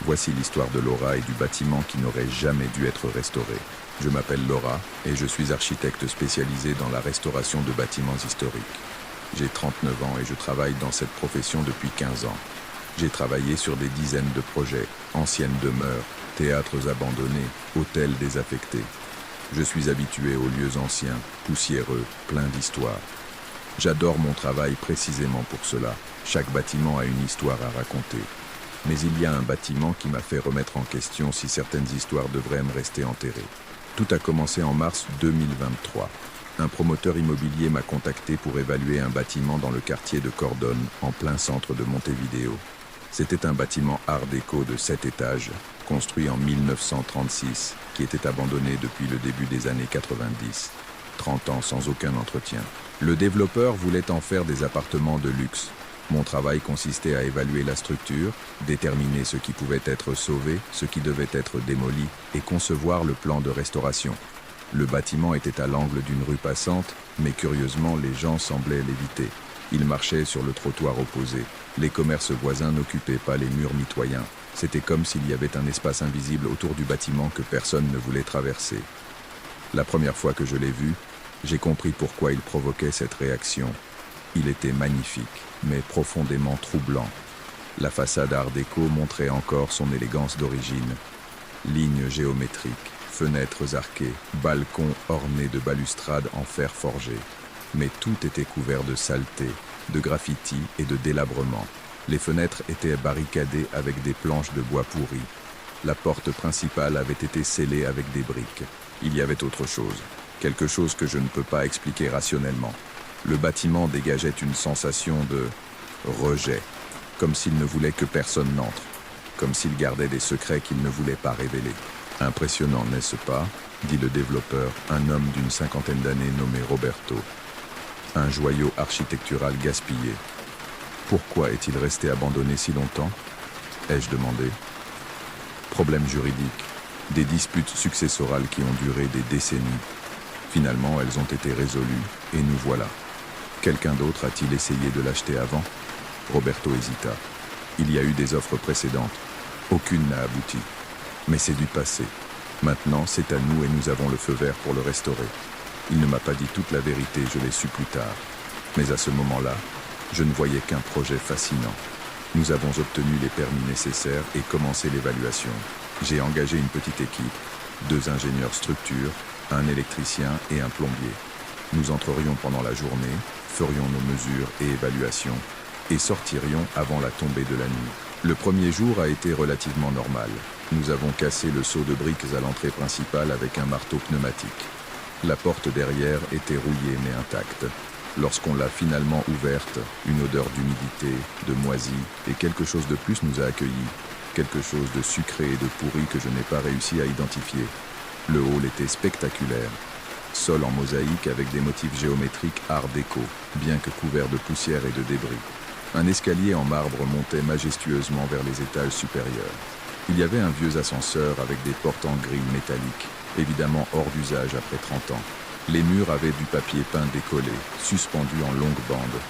voici l'histoire de Laura et du bâtiment qui n'aurait jamais dû être restauré. Je m'appelle Laura et je suis architecte spécialisé dans la restauration de bâtiments historiques. J'ai 39 ans et je travaille dans cette profession depuis 15 ans. J'ai travaillé sur des dizaines de projets, anciennes demeures, théâtres abandonnés, hôtels désaffectés. Je suis habitué aux lieux anciens, poussiéreux, pleins d'histoires. J'adore mon travail précisément pour cela. Chaque bâtiment a une histoire à raconter. Mais il y a un bâtiment qui m'a fait remettre en question si certaines histoires devraient me rester enterrées. Tout a commencé en mars 2023. Un promoteur immobilier m'a contacté pour évaluer un bâtiment dans le quartier de Cordone, en plein centre de Montevideo. C'était un bâtiment art déco de 7 étages, construit en 1936, qui était abandonné depuis le début des années 90. 30 ans sans aucun entretien. Le développeur voulait en faire des appartements de luxe. Mon travail consistait à évaluer la structure, déterminer ce qui pouvait être sauvé, ce qui devait être démoli, et concevoir le plan de restauration. Le bâtiment était à l'angle d'une rue passante, mais curieusement, les gens semblaient l'éviter. Ils marchaient sur le trottoir opposé. Les commerces voisins n'occupaient pas les murs mitoyens. C'était comme s'il y avait un espace invisible autour du bâtiment que personne ne voulait traverser. La première fois que je l'ai vu, j'ai compris pourquoi il provoquait cette réaction. Il était magnifique, mais profondément troublant. La façade art déco montrait encore son élégance d'origine. Lignes géométriques, fenêtres arquées, balcons ornés de balustrades en fer forgé. Mais tout était couvert de saleté, de graffitis et de délabrement. Les fenêtres étaient barricadées avec des planches de bois pourri. La porte principale avait été scellée avec des briques. Il y avait autre chose. quelque chose que je ne peux pas expliquer rationnellement. Le bâtiment dégageait une sensation de rejet, comme s'il ne voulait que personne n'entre, comme s'il gardait des secrets qu'il ne voulait pas révéler. Impressionnant, n'est-ce pas? Dit le développeur, un homme d'une cinquantaine d'années nommé Roberto. Un joyau architectural gaspillé. Pourquoi est-il resté abandonné si longtemps? Ai-je demandé. Problème juridique. Des disputes successorales qui ont duré des décennies. Finalement, elles ont été résolues, et nous voilà. Quelqu'un d'autre a-t-il essayé de l'acheter avant? Roberto hésita. Il y a eu des offres précédentes. Aucune n'a abouti. Mais c'est du passé. Maintenant, c'est à nous et nous avons le feu vert pour le restaurer. Il ne m'a pas dit toute la vérité, je l'ai su plus tard. Mais à ce moment-là, je ne voyais qu'un projet fascinant. Nous avons obtenu les permis nécessaires et commencé l'évaluation. J'ai engagé une petite équipe, 2 ingénieurs structure, un électricien et un plombier. Nous entrerions pendant la journée, ferions nos mesures et évaluations, et sortirions avant la tombée de la nuit. Le premier jour a été relativement normal. Nous avons cassé le seau de briques à l'entrée principale avec un marteau pneumatique. La porte derrière était rouillée mais intacte. Lorsqu'on l'a finalement ouverte, une odeur d'humidité, de moisi et quelque chose de plus nous a accueillis. Quelque chose de sucré et de pourri que je n'ai pas réussi à identifier. Le hall était spectaculaire. Sol en mosaïque avec des motifs géométriques art déco, bien que couvert de poussière et de débris. Un escalier en marbre montait majestueusement vers les étages supérieurs. Il y avait un vieux ascenseur avec des portes en grille métallique, évidemment hors d'usage après 30 ans. Les murs avaient du papier peint décollé, suspendu en longues bandes.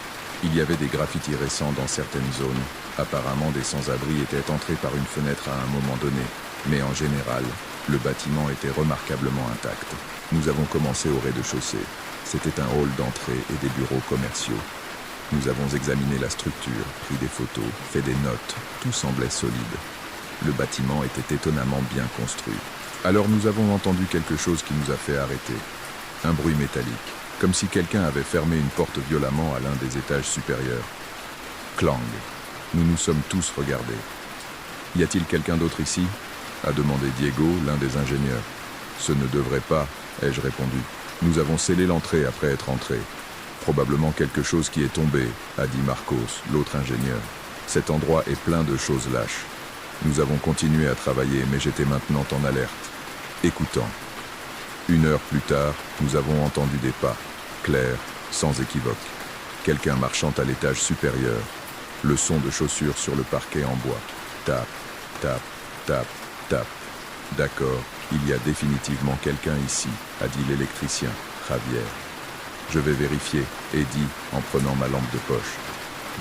Il y avait des graffitis récents dans certaines zones. Apparemment, des sans-abri étaient entrés par une fenêtre à un moment donné. Mais en général, le bâtiment était remarquablement intact. Nous avons commencé au rez-de-chaussée. C'était un hall d'entrée et des bureaux commerciaux. Nous avons examiné la structure, pris des photos, fait des notes. Tout semblait solide. Le bâtiment était étonnamment bien construit. Alors nous avons entendu quelque chose qui nous a fait arrêter. Un bruit métallique, comme si quelqu'un avait fermé une porte violemment à l'un des étages supérieurs. Clang. Nous nous sommes tous regardés. « Y a-t-il quelqu'un d'autre ici ?» a demandé Diego, l'un des ingénieurs. « Ce ne devrait pas, » ai-je répondu. « Nous avons scellé l'entrée après être entrés. Probablement quelque chose qui est tombé, » a dit Marcos, l'autre ingénieur. « Cet endroit est plein de choses lâches. » Nous avons continué à travailler, mais j'étais maintenant en alerte, écoutant. 1 heure plus tard, nous avons entendu des pas, clairs, sans équivoque. Quelqu'un marchant à l'étage supérieur. Le son de chaussures sur le parquet en bois. Tap, tap, tap, tap. D'accord, il y a définitivement quelqu'un ici, a dit l'électricien, Javier. Je vais vérifier, et dit, en prenant ma lampe de poche.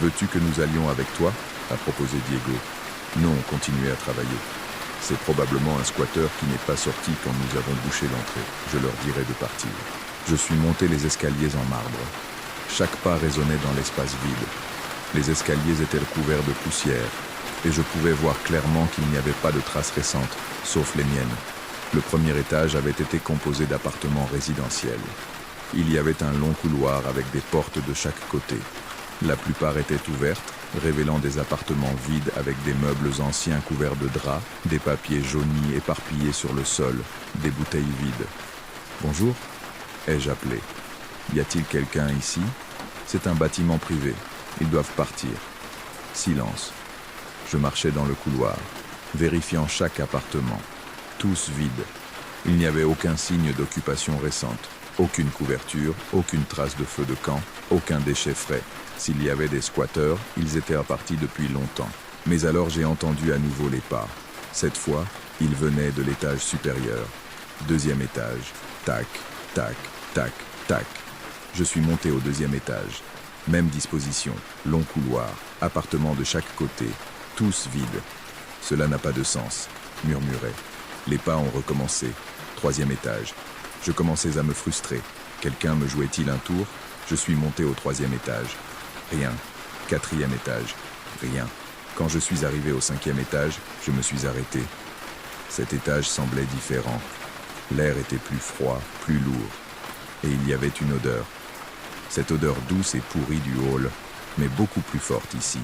Veux-tu que nous allions avec toi? A proposé Diego. Non, continuez à travailler. C'est probablement un squatteur qui n'est pas sorti quand nous avons bouché l'entrée. Je leur dirai de partir. Je suis monté les escaliers en marbre. Chaque pas résonnait dans l'espace vide. Les escaliers étaient recouverts de poussière, et je pouvais voir clairement qu'il n'y avait pas de traces récentes, sauf les miennes. Le premier étage avait été composé d'appartements résidentiels. Il y avait un long couloir avec des portes de chaque côté. La plupart étaient ouvertes, révélant des appartements vides avec des meubles anciens couverts de draps, des papiers jaunis éparpillés sur le sol, des bouteilles vides. « Bonjour » ai-je appelé. « Y a-t-il quelqu'un ici ?» C'est un bâtiment privé. Ils doivent partir. Silence. Je marchais dans le couloir, vérifiant chaque appartement. Tous vides. Il n'y avait aucun signe d'occupation récente. Aucune couverture, aucune trace de feu de camp, aucun déchet frais. S'il y avait des squatteurs, ils étaient repartis depuis longtemps. Mais alors j'ai entendu à nouveau les pas. Cette fois, ils venaient de l'étage supérieur. 2e étage. Tac, tac, tac, tac. Je suis monté au 2e étage. Même disposition, long couloir, appartements de chaque côté, tous vides. Cela n'a pas de sens, murmurait. Les pas ont recommencé. 3e étage. Je commençais à me frustrer. Quelqu'un me jouait-il un tour? Je suis monté au 3e étage. Rien. 4e étage. Rien. Quand je suis arrivé au 5e étage, je me suis arrêté. Cet étage semblait différent. L'air était plus froid, plus lourd. Et il y avait une odeur. Cette odeur douce et pourrie du hall, mais beaucoup plus forte ici.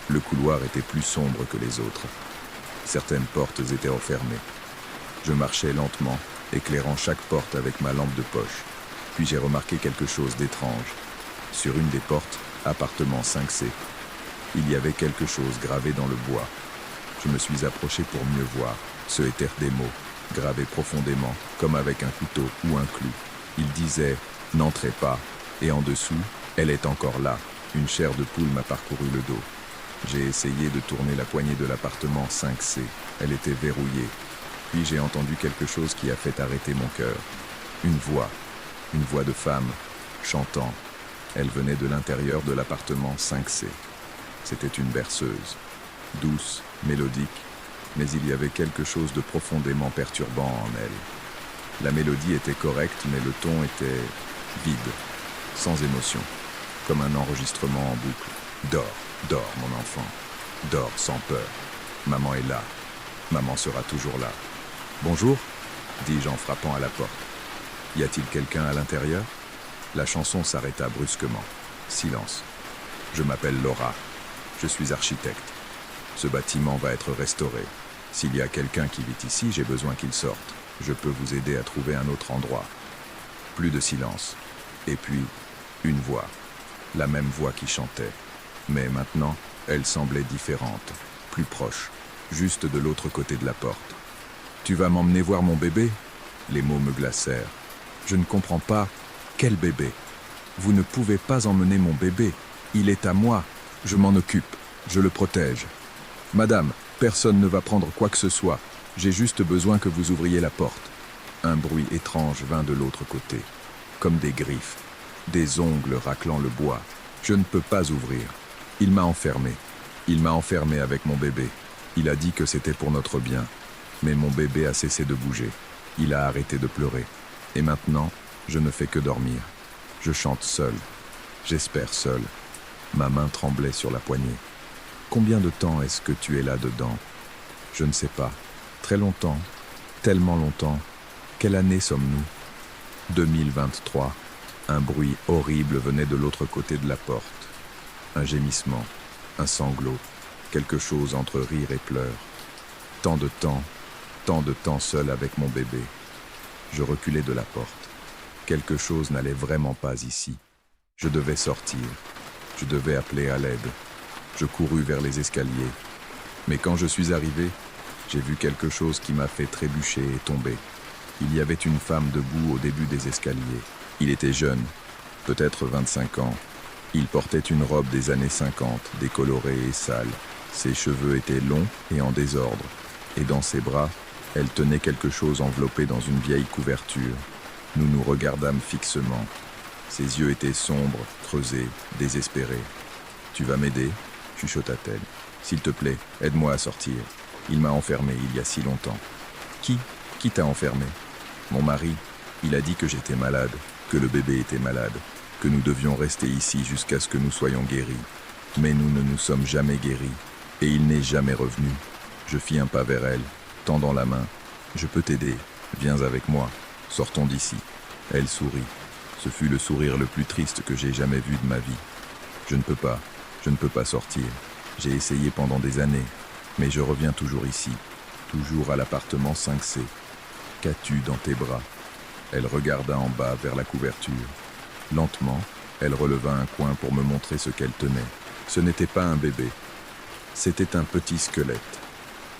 Le couloir était plus sombre que les autres. Certaines portes étaient refermées. Je marchais lentement, éclairant chaque porte avec ma lampe de poche. Puis j'ai remarqué quelque chose d'étrange. Sur une des portes, appartement 5C, il y avait quelque chose gravé dans le bois. Je me suis approché pour mieux voir. Ce étaient des mots, gravés profondément, comme avec un couteau ou un clou. Il disait « N'entrez pas » et en dessous, « Elle est encore là ». Une chair de poule m'a parcouru le dos. J'ai essayé de tourner la poignée de l'appartement 5C. Elle était verrouillée. Puis j'ai entendu quelque chose qui a fait arrêter mon cœur. Une voix de femme, chantant. Elle venait de l'intérieur de l'appartement 5C. C'était une berceuse, douce, mélodique, mais il y avait quelque chose de profondément perturbant en elle. La mélodie était correcte, mais le ton était vide, sans émotion, comme un enregistrement en boucle. Dors, dors, mon enfant, dors sans peur. Maman est là, maman sera toujours là. Bonjour, dis-je en frappant à la porte. Y a-t-il quelqu'un à l'intérieur? La chanson s'arrêta brusquement. Silence. Je m'appelle Laura. Je suis architecte. Ce bâtiment va être restauré. S'il y a quelqu'un qui vit ici, j'ai besoin qu'il sorte. Je peux vous aider à trouver un autre endroit. Plus de silence. Et puis, une voix. La même voix qui chantait. Mais maintenant, elle semblait différente, plus proche, juste de l'autre côté de la porte. « Tu vas m'emmener voir mon bébé ?» Les mots me glacèrent. « Je ne comprends pas. Quel bébé? Vous ne pouvez pas emmener mon bébé. Il est à moi. Je m'en occupe. Je le protège. Madame, personne ne va prendre quoi que ce soit. J'ai juste besoin que vous ouvriez la porte. » Un bruit étrange vint de l'autre côté, comme des griffes, des ongles raclant le bois. Je ne peux pas ouvrir. Il m'a enfermé. Il m'a enfermé avec mon bébé. Il a dit que c'était pour notre bien. Mais mon bébé a cessé de bouger. Il a arrêté de pleurer. Et maintenant, je ne fais que dormir. Je chante seul. J'espère seul. Ma main tremblait sur la poignée. Combien de temps est-ce que tu es là-dedans? Je ne sais pas. Très longtemps. Tellement longtemps. Quelle année sommes-nous? 2023. Un bruit horrible venait de l'autre côté de la porte. Un gémissement, un sanglot, quelque chose entre rire et pleurs. Tant de temps seul avec mon bébé. Je reculai de la porte. Quelque chose n'allait vraiment pas ici. Je devais sortir. Je devais appeler à l'aide. Je courus vers les escaliers. Mais quand je suis arrivé, j'ai vu quelque chose qui m'a fait trébucher et tomber. Il y avait une femme debout au début des escaliers. Il était jeune, peut-être 25 ans. Il portait une robe des années 50, décolorée et sale. Ses cheveux étaient longs et en désordre. Et dans ses bras, elle tenait quelque chose enveloppé dans une vieille couverture. Nous nous regardâmes fixement. Ses yeux étaient sombres, creusés, désespérés. « Tu vas m'aider ?» chuchota-t-elle. « S'il te plaît, aide-moi à sortir. Il m'a enfermé il y a si longtemps. »« Qui t'a enfermé ?»« Mon mari. Il a dit que j'étais malade, que le bébé était malade, que nous devions rester ici jusqu'à ce que nous soyons guéris. Mais nous ne nous sommes jamais guéris, et il n'est jamais revenu. » Je fis un pas vers elle, tendant la main. « Je peux t'aider. Viens avec moi. Sortons d'ici. » Elle sourit. Ce fut le sourire le plus triste que j'ai jamais vu de ma vie. « Je ne peux pas sortir. J'ai essayé pendant des années, mais je reviens toujours ici, toujours à l'appartement 5C. Qu'as-tu dans tes bras ?» Elle regarda en bas vers la couverture. Lentement, elle releva un coin pour me montrer ce qu'elle tenait. Ce n'était pas un bébé. C'était un petit squelette.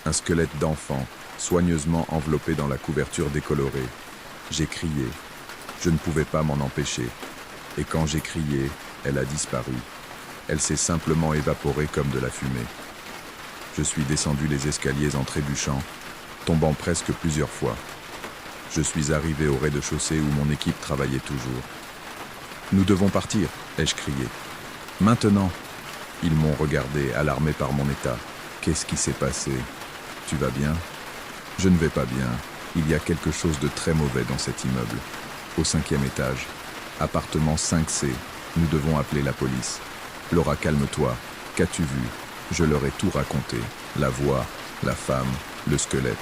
Un squelette d'enfant, soigneusement enveloppé dans la couverture décolorée. J'ai crié. Je ne pouvais pas m'en empêcher. Et quand j'ai crié, elle a disparu. Elle s'est simplement évaporée comme de la fumée. Je suis descendu les escaliers en trébuchant, tombant presque plusieurs fois. Je suis arrivé au rez-de-chaussée où mon équipe travaillait toujours. « Nous devons partir !» ai-je crié. « Maintenant !» Ils m'ont regardé, alarmé par mon état. « Qu'est-ce qui s'est passé? Tu vas bien ?» Je ne vais pas bien. Il y a quelque chose de très mauvais dans cet immeuble. Au 5e étage. Appartement 5C. Nous devons appeler la police. Laura, calme-toi. Qu'as-tu vu? Je leur ai tout raconté. La voix, la femme, le squelette.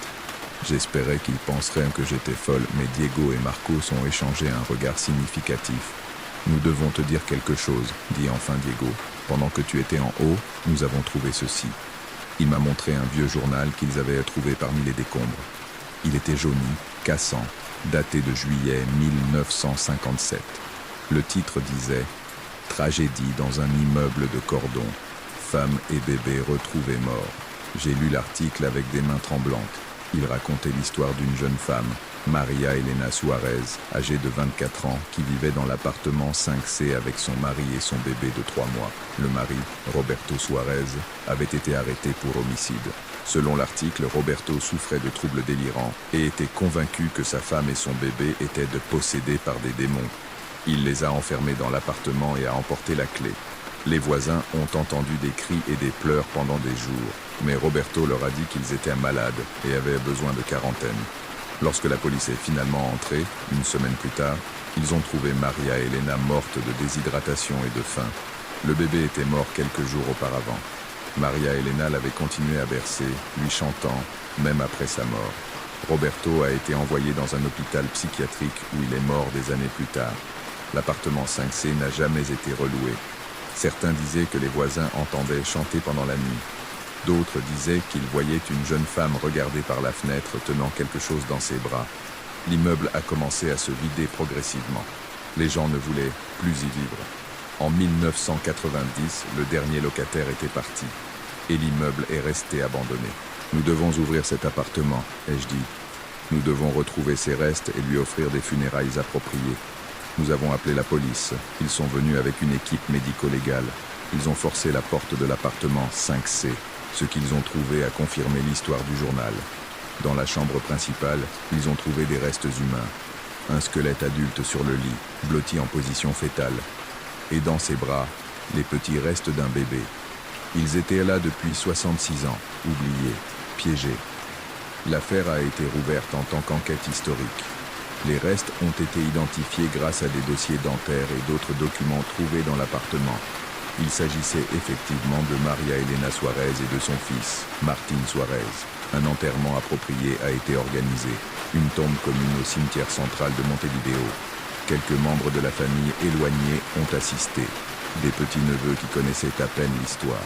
J'espérais qu'ils penseraient que j'étais folle, mais Diego et Marcos ont échangé un regard significatif. « Nous devons te dire quelque chose, » dit enfin Diego. « Pendant que tu étais en haut, nous avons trouvé ceci. » Il m'a montré un vieux journal qu'ils avaient trouvé parmi les décombres. Il était jauni, cassant, daté de juillet 1957. Le titre disait « Tragédie dans un immeuble de Cordon. Femme et bébé retrouvés morts ». J'ai lu l'article avec des mains tremblantes. Il racontait l'histoire d'une jeune femme, Maria Elena Suarez, âgée de 24 ans, qui vivait dans l'appartement 5C avec son mari et son bébé de 3 mois. Le mari, Roberto Suarez, avait été arrêté pour homicide. Selon l'article, Roberto souffrait de troubles délirants et était convaincu que sa femme et son bébé étaient possédés par des démons. Il les a enfermés dans l'appartement et a emporté la clé. Les voisins ont entendu des cris et des pleurs pendant des jours, mais Roberto leur a dit qu'ils étaient malades et avaient besoin de quarantaine. Lorsque la police est finalement entrée, une semaine plus tard, ils ont trouvé Maria Elena morte de déshydratation et de faim. Le bébé était mort quelques jours auparavant. Maria Elena l'avait continué à bercer, lui chantant, même après sa mort. Roberto a été envoyé dans un hôpital psychiatrique où il est mort des années plus tard. L'appartement 5C n'a jamais été reloué. Certains disaient que les voisins entendaient chanter pendant la nuit. D'autres disaient qu'ils voyaient une jeune femme regarder par la fenêtre tenant quelque chose dans ses bras. L'immeuble a commencé à se vider progressivement. Les gens ne voulaient plus y vivre. En 1990, le dernier locataire était parti et l'immeuble est resté abandonné. Nous devons ouvrir cet appartement, ai-je dit. Nous devons retrouver ses restes et lui offrir des funérailles appropriées. Nous avons appelé la police. Ils sont venus avec une équipe médico-légale. Ils ont forcé la porte de l'appartement 5C. Ce qu'ils ont trouvé a confirmé l'histoire du journal. Dans la chambre principale, ils ont trouvé des restes humains. Un squelette adulte sur le lit, blotti en position fétale. Et dans ses bras, les petits restes d'un bébé. Ils étaient là depuis 66 ans, oubliés, piégés. L'affaire a été rouverte en tant qu'enquête historique. Les restes ont été identifiés grâce à des dossiers dentaires et d'autres documents trouvés dans l'appartement. Il s'agissait effectivement de Maria Elena Suarez et de son fils, Martin Suarez. Un enterrement approprié a été organisé. Une tombe commune au cimetière central de Montevideo. Quelques membres de la famille éloignés ont assisté. Des petits-neveux qui connaissaient à peine l'histoire.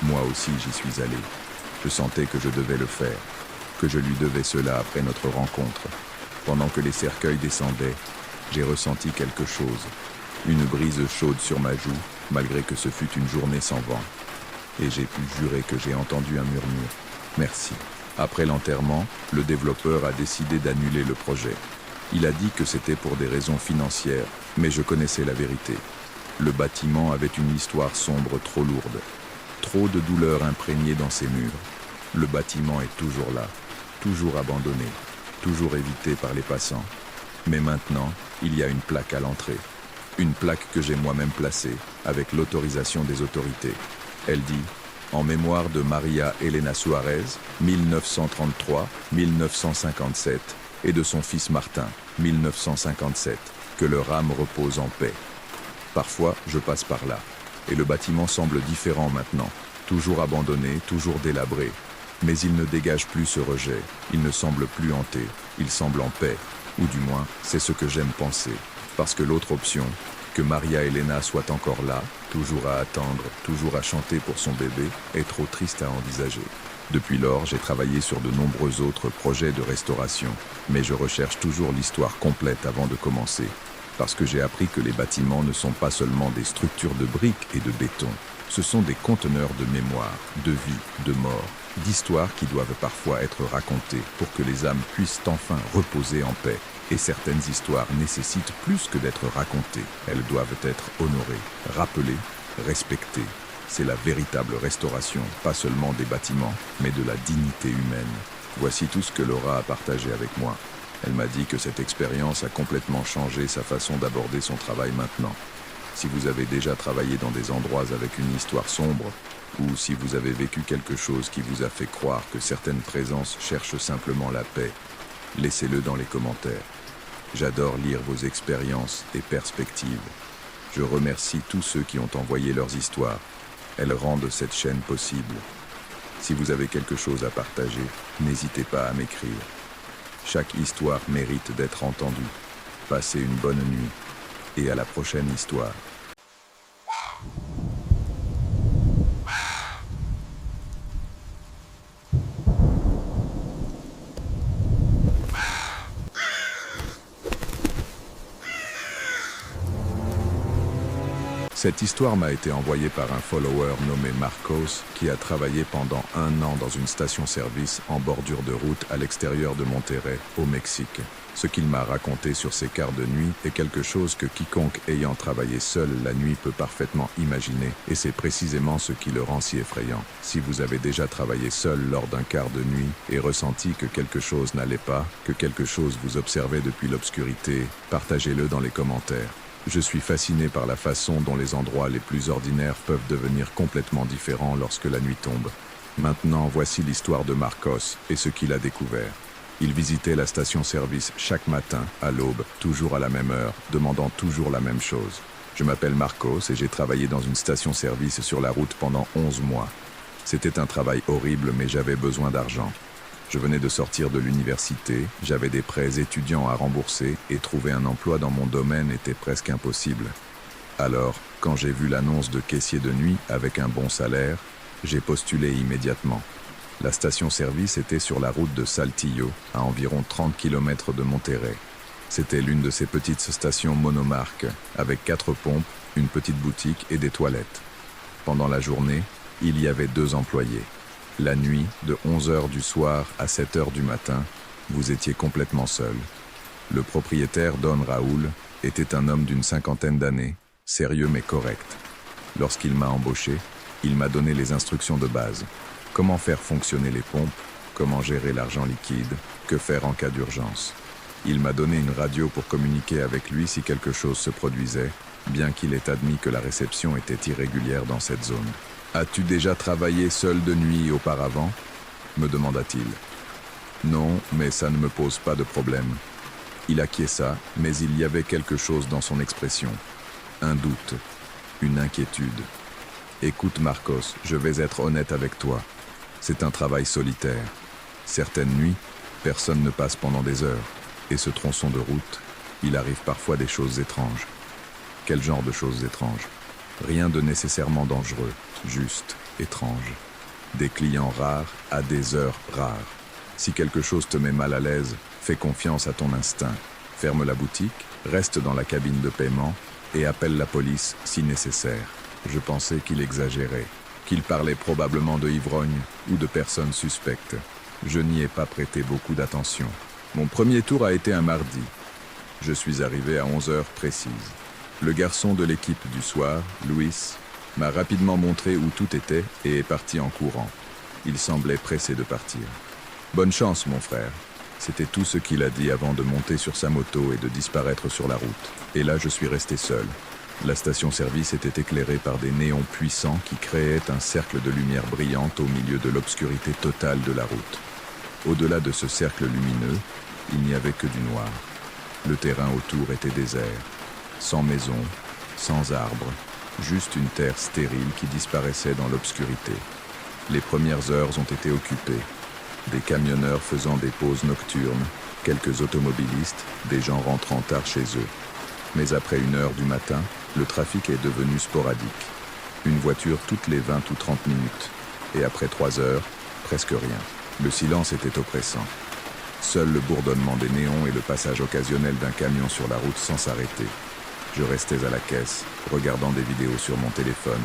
Moi aussi j'y suis allé. Je sentais que je devais le faire, que je lui devais cela après notre rencontre. Pendant que les cercueils descendaient, j'ai ressenti quelque chose. Une brise chaude sur ma joue, malgré que ce fût une journée sans vent. Et j'ai pu jurer que j'ai entendu un murmure. Merci. Après l'enterrement, le développeur a décidé d'annuler le projet. Il a dit que c'était pour des raisons financières, mais je connaissais la vérité. Le bâtiment avait une histoire sombre trop lourde. Trop de douleurs imprégnées dans ses murs. Le bâtiment est toujours là, toujours abandonné, toujours évité par les passants. Mais maintenant, il y a une plaque à l'entrée. Une plaque que j'ai moi-même placée, avec l'autorisation des autorités. Elle dit « En mémoire de Maria Elena Suarez, 1933-1957 » et de son fils Martin, 1957, que leur âme repose en paix. Parfois, je passe par là, et le bâtiment semble différent maintenant, toujours abandonné, toujours délabré. Mais il ne dégage plus ce rejet, il ne semble plus hanté, il semble en paix, ou du moins, c'est ce que j'aime penser. Parce que l'autre option, que Maria Elena soit encore là, toujours à attendre, toujours à chanter pour son bébé, est trop triste à envisager. Depuis lors, j'ai travaillé sur de nombreux autres projets de restauration, mais je recherche toujours l'histoire complète avant de commencer, parce que j'ai appris que les bâtiments ne sont pas seulement des structures de briques et de béton, ce sont des conteneurs de mémoire, de vie, de mort, d'histoires qui doivent parfois être racontées pour que les âmes puissent enfin reposer en paix. Et certaines histoires nécessitent plus que d'être racontées, elles doivent être honorées, rappelées, respectées. C'est la véritable restauration, pas seulement des bâtiments, mais de la dignité humaine. Voici tout ce que Laura a partagé avec moi. Elle m'a dit que cette expérience a complètement changé sa façon d'aborder son travail maintenant. Si vous avez déjà travaillé dans des endroits avec une histoire sombre, ou si vous avez vécu quelque chose qui vous a fait croire que certaines présences cherchent simplement la paix, laissez-le dans les commentaires. J'adore lire vos expériences et perspectives. Je remercie tous ceux qui ont envoyé leurs histoires. Elles rendent cette chaîne possible. Si vous avez quelque chose à partager, n'hésitez pas à m'écrire. Chaque histoire mérite d'être entendue. Passez une bonne nuit et à la prochaine histoire. Cette histoire m'a été envoyée par un follower nommé Marcos qui a travaillé pendant 1 an dans une station-service en bordure de route à l'extérieur de Monterrey, au Mexique. Ce qu'il m'a raconté sur ces quarts de nuit est quelque chose que quiconque ayant travaillé seul la nuit peut parfaitement imaginer, et c'est précisément ce qui le rend si effrayant. Si vous avez déjà travaillé seul lors d'un quart de nuit et ressenti que quelque chose n'allait pas, que quelque chose vous observait depuis l'obscurité, partagez-le dans les commentaires. Je suis fasciné par la façon dont les endroits les plus ordinaires peuvent devenir complètement différents lorsque la nuit tombe. Maintenant, voici l'histoire de Marcos et ce qu'il a découvert. Il visitait la station-service chaque matin, à l'aube, toujours à la même heure, demandant toujours la même chose. Je m'appelle Marcos et j'ai travaillé dans une station-service sur la route pendant 11 mois. C'était un travail horrible, mais j'avais besoin d'argent. Je venais de sortir de l'université, j'avais des prêts étudiants à rembourser et trouver un emploi dans mon domaine était presque impossible. Alors, quand j'ai vu l'annonce de caissier de nuit avec un bon salaire, j'ai postulé immédiatement. La station-service était sur la route de Saltillo, à environ 30 km de Monterrey. C'était l'une de ces petites stations monomarques, avec 4 pompes, une petite boutique et des toilettes. Pendant la journée, il y avait 2 employés. La nuit, de 11h du soir à 7h du matin, vous étiez complètement seul. Le propriétaire, Don Raoul, était un homme d'une 50aine d'années, sérieux mais correct. Lorsqu'il m'a embauché, il m'a donné les instructions de base. Comment faire fonctionner les pompes, comment gérer l'argent liquide, que faire en cas d'urgence. Il m'a donné une radio pour communiquer avec lui si quelque chose se produisait, bien qu'il ait admis que la réception était irrégulière dans cette zone. « As-tu déjà travaillé seul de nuit auparavant ?» me demanda-t-il. « Non, mais ça ne me pose pas de problème. » Il acquiesça, mais il y avait quelque chose dans son expression. Un doute, une inquiétude. « Écoute Marcos, je vais être honnête avec toi. C'est un travail solitaire. Certaines nuits, personne ne passe pendant des heures. Et ce tronçon de route, il arrive parfois des choses étranges. » Quel genre de choses étranges? Rien de nécessairement dangereux, juste étrange. Des clients rares à des heures rares. Si quelque chose te met mal à l'aise, fais confiance à ton instinct. Ferme la boutique, reste dans la cabine de paiement et appelle la police si nécessaire. Je pensais qu'il exagérait, qu'il parlait probablement de ivrogne ou de personnes suspectes. Je n'y ai pas prêté beaucoup d'attention. Mon premier tour a été un mardi. Je suis arrivé à 11h précises. Le garçon de l'équipe du soir, Luis, m'a rapidement montré où tout était et est parti en courant. Il semblait pressé de partir. « Bonne chance, mon frère !» C'était tout ce qu'il a dit avant de monter sur sa moto et de disparaître sur la route. Et là, je suis resté seul. La station-service était éclairée par des néons puissants qui créaient un cercle de lumière brillante au milieu de l'obscurité totale de la route. Au-delà de ce cercle lumineux, il n'y avait que du noir. Le terrain autour était désert. Sans maison, sans arbres, juste une terre stérile qui disparaissait dans l'obscurité. Les premières heures ont été occupées. Des camionneurs faisant des pauses nocturnes, quelques automobilistes, des gens rentrant tard chez eux. Mais après 1h du matin, le trafic est devenu sporadique. Une voiture toutes les 20 ou 30 minutes. Et après 3 heures, presque rien. Le silence était oppressant. Seul le bourdonnement des néons et le passage occasionnel d'un camion sur la route sans s'arrêter. Je restais à la caisse, regardant des vidéos sur mon téléphone,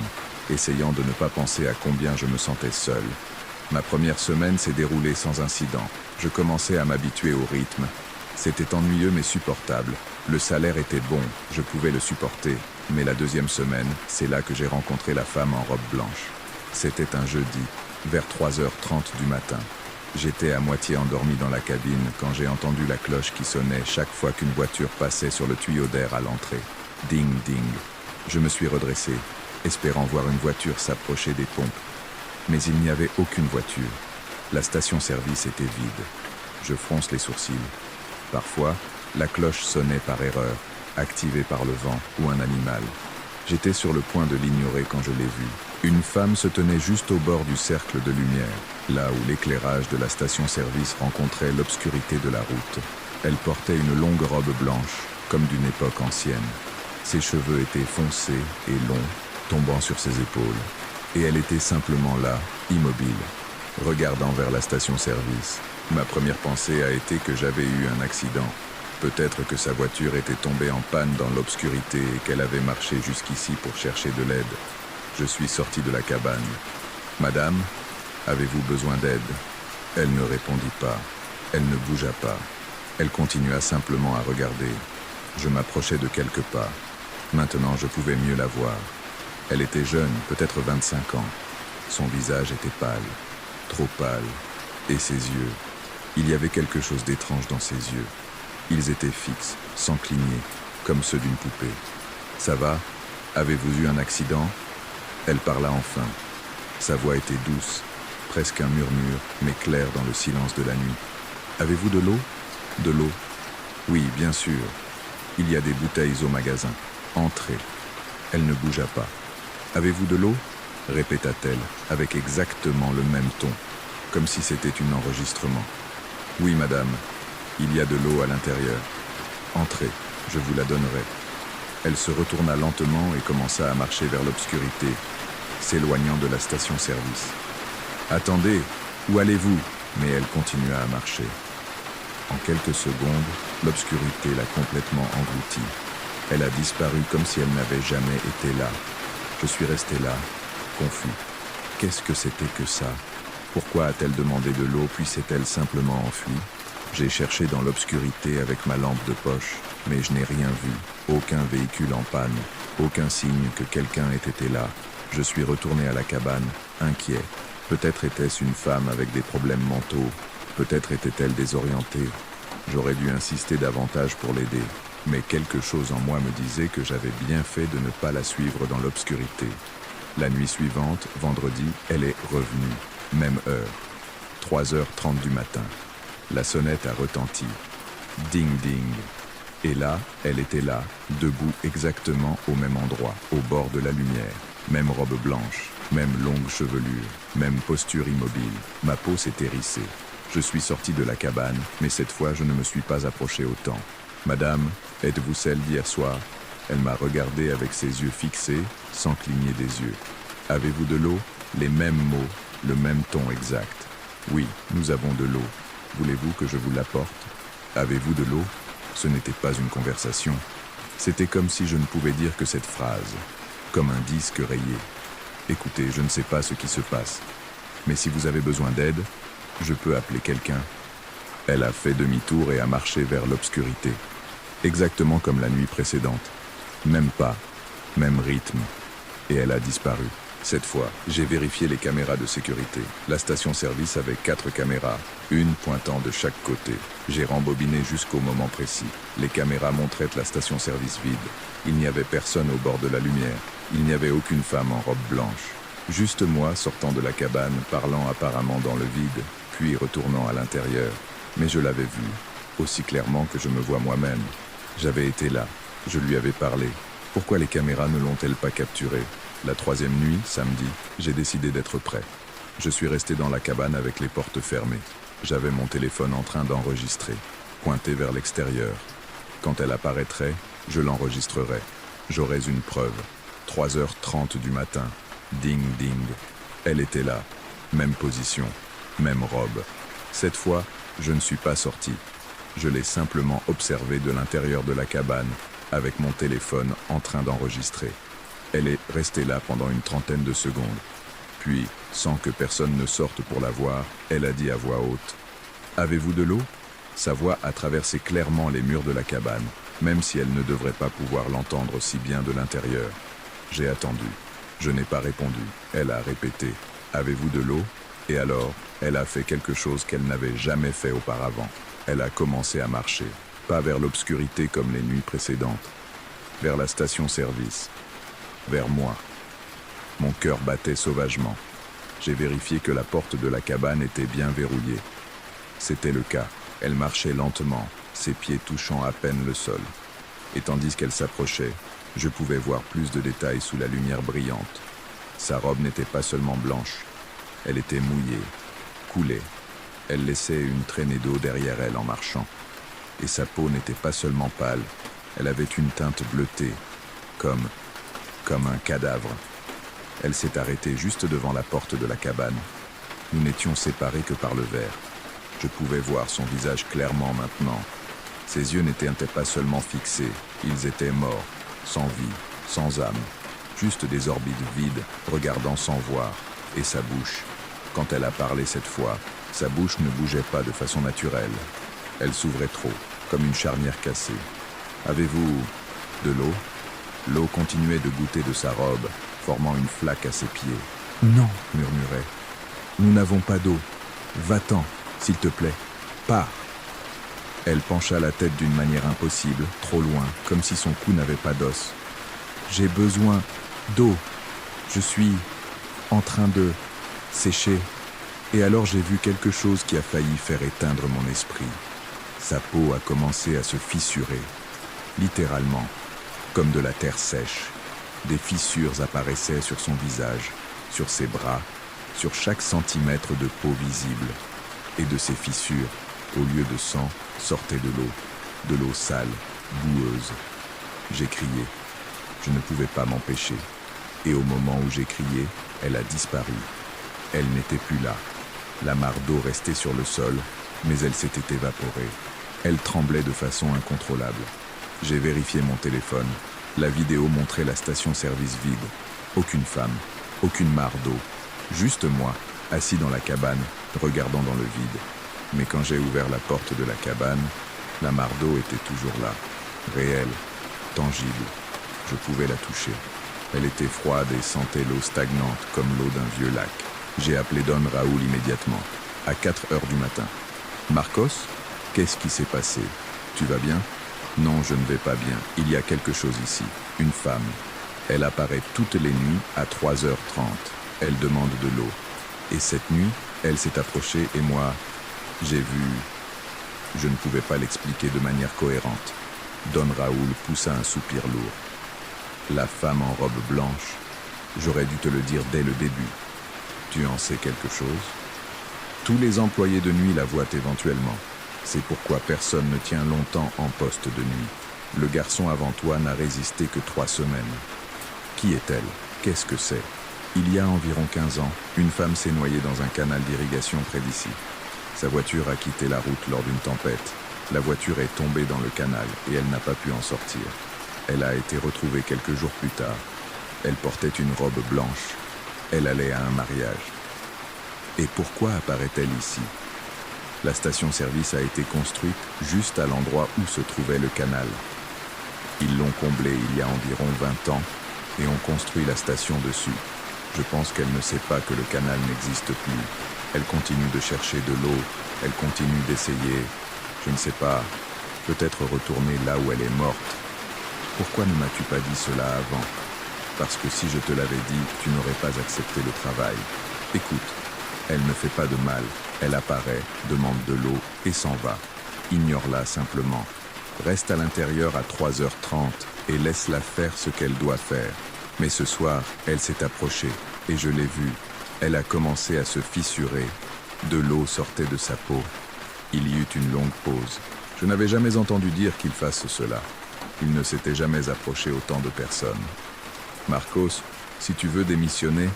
essayant de ne pas penser à combien je me sentais seul. Ma première semaine s'est déroulée sans incident. Je commençais à m'habituer au rythme. C'était ennuyeux mais supportable. Le salaire était bon, je pouvais le supporter. Mais la 2e semaine, c'est là que j'ai rencontré la femme en robe blanche. C'était un jeudi, vers 3h30 du matin. J'étais à moitié endormi dans la cabine quand j'ai entendu la cloche qui sonnait chaque fois qu'une voiture passait sur le tuyau d'air à l'entrée. Ding, ding. Je me suis redressé, espérant voir une voiture s'approcher des pompes. Mais il n'y avait aucune voiture. La station-service était vide. Je fronce les sourcils. Parfois, la cloche sonnait par erreur, activée par le vent ou un animal. J'étais sur le point de l'ignorer quand je l'ai vue. Une femme se tenait juste au bord du cercle de lumière, là où l'éclairage de la station-service rencontrait l'obscurité de la route. Elle portait une longue robe blanche, comme d'une époque ancienne. Ses cheveux étaient foncés et longs, tombant sur ses épaules. Et elle était simplement là, immobile, regardant vers la station-service. Ma première pensée a été que j'avais eu un accident. Peut-être que sa voiture était tombée en panne dans l'obscurité et qu'elle avait marché jusqu'ici pour chercher de l'aide. Je suis sorti de la cabane. « Madame, avez-vous besoin d'aide ?» Elle ne répondit pas. Elle ne bougea pas. Elle continua simplement à regarder. Je m'approchai de quelques pas. Maintenant, je pouvais mieux la voir. Elle était jeune, peut-être 25 ans. Son visage était pâle, trop pâle, et ses yeux. Il y avait quelque chose d'étrange dans ses yeux. Ils étaient fixes, sans cligner, comme ceux d'une poupée. « Ça va? Avez-vous eu un accident ?» Elle parla enfin. Sa voix était douce, presque un murmure, mais clair dans le silence de la nuit. « Avez-vous de l'eau ?»« De l'eau. Oui, bien sûr. Il y a des bouteilles au magasin. Entrez. » Elle ne bougea pas. « Avez-vous de l'eau ?» répéta-t-elle, avec exactement le même ton, comme si c'était un enregistrement. « Oui, madame. Il y a de l'eau à l'intérieur. Entrez, je vous la donnerai. » Elle se retourna lentement et commença à marcher vers l'obscurité, s'éloignant de la station-service. « Attendez, où allez-vous ?» Mais elle continua à marcher. En quelques secondes, l'obscurité l'a complètement engloutie. Elle a disparu comme si elle n'avait jamais été là. Je suis resté là, confus. Qu'est-ce que c'était que ça? Pourquoi a-t-elle demandé de l'eau puis s'est-elle simplement enfuie? J'ai cherché dans l'obscurité avec ma lampe de poche, mais je n'ai rien vu. Aucun véhicule en panne, aucun signe que quelqu'un ait été là. Je suis retourné à la cabane, inquiet. Peut-être était-ce une femme avec des problèmes mentaux. Peut-être était-elle désorientée. J'aurais dû insister davantage pour l'aider. Mais quelque chose en moi me disait que j'avais bien fait de ne pas la suivre dans l'obscurité. La nuit suivante, vendredi, elle est revenue. Même heure. 3h30 du matin. La sonnette a retenti. Ding ding. Et là, elle était là, debout exactement au même endroit, au bord de la lumière. Même robe blanche, même longue chevelure, même posture immobile. Ma peau s'est hérissée. Je suis sorti de la cabane, mais cette fois je ne me suis pas approché autant. « Madame, êtes-vous celle d'hier soir ?» Elle m'a regardé avec ses yeux fixés, sans cligner des yeux. « Avez-vous de l'eau ?» Les mêmes mots, le même ton exact. « Oui, nous avons de l'eau. Voulez-vous que je vous l'apporte ?»« Avez-vous de l'eau ?» Ce n'était pas une conversation. C'était comme si je ne pouvais dire que cette phrase, comme un disque rayé. « Écoutez, je ne sais pas ce qui se passe, mais si vous avez besoin d'aide, je peux appeler quelqu'un. » Elle a fait demi-tour et a marché vers l'obscurité, exactement comme la nuit précédente. Même pas, même rythme, et elle a disparu. Cette fois, j'ai vérifié les caméras de sécurité. La station-service avait 4 caméras, une pointant de chaque côté. J'ai rembobiné jusqu'au moment précis. Les caméras montraient la station-service vide. Il n'y avait personne au bord de la lumière. Il n'y avait aucune femme en robe blanche. Juste moi sortant de la cabane, parlant apparemment dans le vide, puis retournant à l'intérieur. Mais je l'avais vu, aussi clairement que je me vois moi-même. J'avais été là, je lui avais parlé. Pourquoi les caméras ne l'ont-elles pas capturé? La 3e nuit, samedi, j'ai décidé d'être prêt. Je suis resté dans la cabane avec les portes fermées. J'avais mon téléphone en train d'enregistrer, pointé vers l'extérieur. Quand elle apparaîtrait, je l'enregistrerai. J'aurais une preuve. 3h30 du matin. Ding ding. Elle était là. Même position. Même robe. Cette fois, je ne suis pas sorti. Je l'ai simplement observée de l'intérieur de la cabane, avec mon téléphone en train d'enregistrer. Elle est restée là pendant une 30aine de secondes. Puis, sans que personne ne sorte pour la voir, elle a dit à voix haute « Avez-vous de l'eau ?» Sa voix a traversé clairement les murs de la cabane, même si elle ne devrait pas pouvoir l'entendre si bien de l'intérieur. J'ai attendu. Je n'ai pas répondu. Elle a répété « Avez-vous de l'eau ?» Et alors, elle a fait quelque chose qu'elle n'avait jamais fait auparavant. Elle a commencé à marcher, pas vers l'obscurité comme les nuits précédentes, vers la station-service, vers moi. Mon cœur battait sauvagement. J'ai vérifié que la porte de la cabane était bien verrouillée. C'était le cas. Elle marchait lentement, ses pieds touchant à peine le sol. Et tandis qu'elle s'approchait, je pouvais voir plus de détails sous la lumière brillante. Sa robe n'était pas seulement blanche. Elle était mouillée, coulée. Elle laissait une traînée d'eau derrière elle en marchant. Et sa peau n'était pas seulement pâle, elle avait une teinte bleutée, comme un cadavre. Elle s'est arrêtée juste devant la porte de la cabane. Nous n'étions séparés que par le verre. Je pouvais voir son visage clairement maintenant. Ses yeux n'étaient pas seulement fixés, ils étaient morts, sans vie, sans âme, juste des orbites vides, regardant sans voir. Et sa bouche, quand elle a parlé cette fois, sa bouche ne bougeait pas de façon naturelle. Elle s'ouvrait trop, comme une charnière cassée. « Avez-vous de l'eau » L'eau continuait de goûter de sa robe, formant une flaque à ses pieds. « Non » murmurait. « Nous n'avons pas d'eau. Va-t'en, s'il te plaît. Pars !» Elle pencha la tête d'une manière impossible, trop loin, comme si son cou n'avait pas d'os. « J'ai besoin d'eau. Je suis en train de sécher. » Et alors j'ai vu quelque chose qui a failli faire éteindre mon esprit. Sa peau a commencé à se fissurer, littéralement, comme de la terre sèche. Des fissures apparaissaient sur son visage, sur ses bras, sur chaque centimètre de peau visible. Et de ces fissures, au lieu de sang, sortait de l'eau sale, boueuse. J'ai crié. Je ne pouvais pas m'empêcher. Et au moment où j'ai crié, elle a disparu. Elle n'était plus là. La mare d'eau restait sur le sol, mais elle s'était évaporée. Elle tremblait de façon incontrôlable. J'ai vérifié mon téléphone. La vidéo montrait la station-service vide. Aucune femme, aucune mare d'eau. Juste moi, assis dans la cabane, regardant dans le vide. Mais quand j'ai ouvert la porte de la cabane, la mare d'eau était toujours là, réelle, tangible. Je pouvais la toucher. Elle était froide et sentait l'eau stagnante comme l'eau d'un vieux lac. J'ai appelé Don Raoul immédiatement, à 4 heures du matin. « Marcos, qu'est-ce qui s'est passé? Tu vas bien ?»« Non, je ne vais pas bien. Il y a quelque chose ici. Une femme. Elle apparaît toutes les nuits à 3h30. Elle demande de l'eau. Et cette nuit, elle s'est approchée et moi, j'ai vu... » Je ne pouvais pas l'expliquer de manière cohérente. Don Raoul poussa un soupir lourd. La femme en robe blanche. J'aurais dû te le dire dès le début. Tu en sais quelque chose? Tous les employés de nuit la voient éventuellement. C'est pourquoi personne ne tient longtemps en poste de nuit. Le garçon avant toi n'a résisté que 3 semaines. Qui est-elle? Qu'est-ce que c'est? Il y a environ 15 ans, une femme s'est noyée dans un canal d'irrigation près d'ici. Sa voiture a quitté la route lors d'une tempête. La voiture est tombée dans le canal et elle n'a pas pu en sortir. Elle a été retrouvée quelques jours plus tard. Elle portait une robe blanche. Elle allait à un mariage. Et pourquoi apparaît-elle ici? La station-service a été construite juste à l'endroit où se trouvait le canal. Ils l'ont comblé il y a environ 20 ans et ont construit la station dessus. Je pense qu'elle ne sait pas que le canal n'existe plus. Elle continue de chercher de l'eau, elle continue d'essayer, je ne sais pas, peut-être retourner là où elle est morte. Pourquoi ne m'as-tu pas dit cela avant? Parce que si je te l'avais dit, tu n'aurais pas accepté le travail. Écoute, elle ne fait pas de mal, elle apparaît, demande de l'eau et s'en va. Ignore-la simplement. Reste à l'intérieur à 3h30 et laisse-la faire ce qu'elle doit faire. Mais ce soir, elle s'est approchée et je l'ai vue. Elle a commencé à se fissurer. De l'eau sortait de sa peau. Il y eut une longue pause. Je n'avais jamais entendu dire qu'il fasse cela. Il ne s'était jamais approché autant de personnes. Marcos, si tu veux démissionner,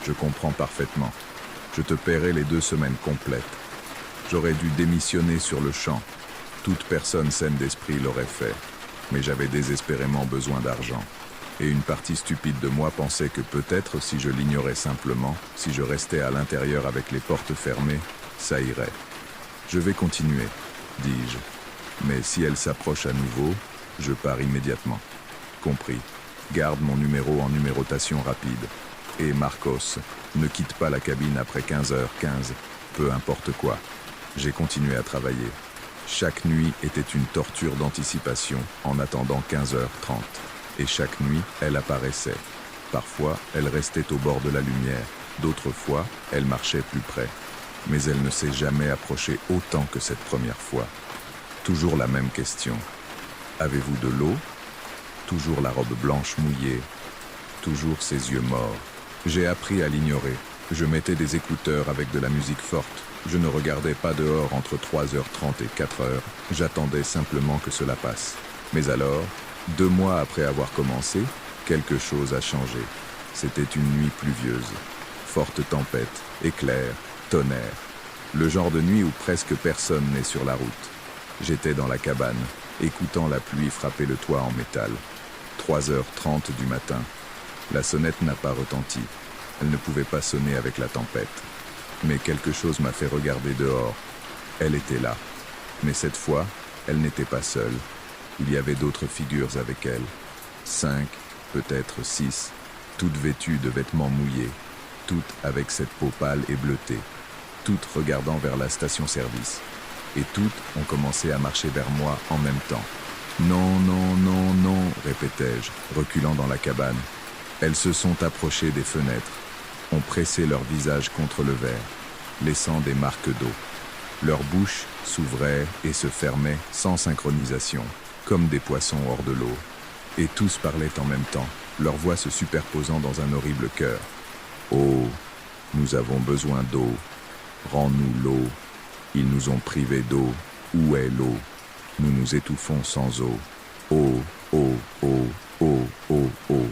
je comprends parfaitement. Je te paierai les 2 semaines complètes. J'aurais dû démissionner sur le champ. Toute personne saine d'esprit l'aurait fait. Mais j'avais désespérément besoin d'argent. Et une partie stupide de moi pensait que peut-être si je l'ignorais simplement, si je restais à l'intérieur avec les portes fermées, ça irait. Je vais continuer, dis-je. Mais si elle s'approche à nouveau, je pars immédiatement. Compris. Garde mon numéro en numérotation rapide. Et Marcos, ne quitte pas la cabine après 15h15, peu importe quoi. J'ai continué à travailler. Chaque nuit était une torture d'anticipation en attendant 15h30. Et chaque nuit, elle apparaissait. Parfois, elle restait au bord de la lumière. D'autres fois, elle marchait plus près. Mais elle ne s'est jamais approchée autant que cette première fois. Toujours la même question. Avez-vous de l'eau? Toujours la robe blanche mouillée. Toujours ses yeux morts. J'ai appris à l'ignorer. Je mettais des écouteurs avec de la musique forte. Je ne regardais pas dehors entre 3h30 et 4h. J'attendais simplement que cela passe. Mais alors, 2 mois après avoir commencé, quelque chose a changé. C'était une nuit pluvieuse. Forte tempête, éclairs, tonnerre. Le genre de nuit où presque personne n'est sur la route. J'étais dans la cabane, écoutant la pluie frapper le toit en métal. 3h30 du matin. La sonnette n'a pas retenti. Elle ne pouvait pas sonner avec la tempête. Mais quelque chose m'a fait regarder dehors. Elle était là. Mais cette fois, elle n'était pas seule. Il y avait d'autres figures avec elle. 5, peut-être 6, toutes vêtues de vêtements mouillés, toutes avec cette peau pâle et bleutée, toutes regardant vers la station-service. Et toutes ont commencé à marcher vers moi en même temps. Non, non, non, non, répétai-je, reculant dans la cabane. Elles se sont approchées des fenêtres, ont pressé leur visage contre le verre, laissant des marques d'eau. Leurs bouches s'ouvraient et se fermaient sans synchronisation, comme des poissons hors de l'eau. Et tous parlaient en même temps, leurs voix se superposant dans un horrible chœur. « Oh, nous avons besoin d'eau. Rends-nous l'eau. Ils nous ont privés d'eau. Où est l'eau? Nous nous étouffons sans eau. Oh, oh, oh, oh, oh, oh. »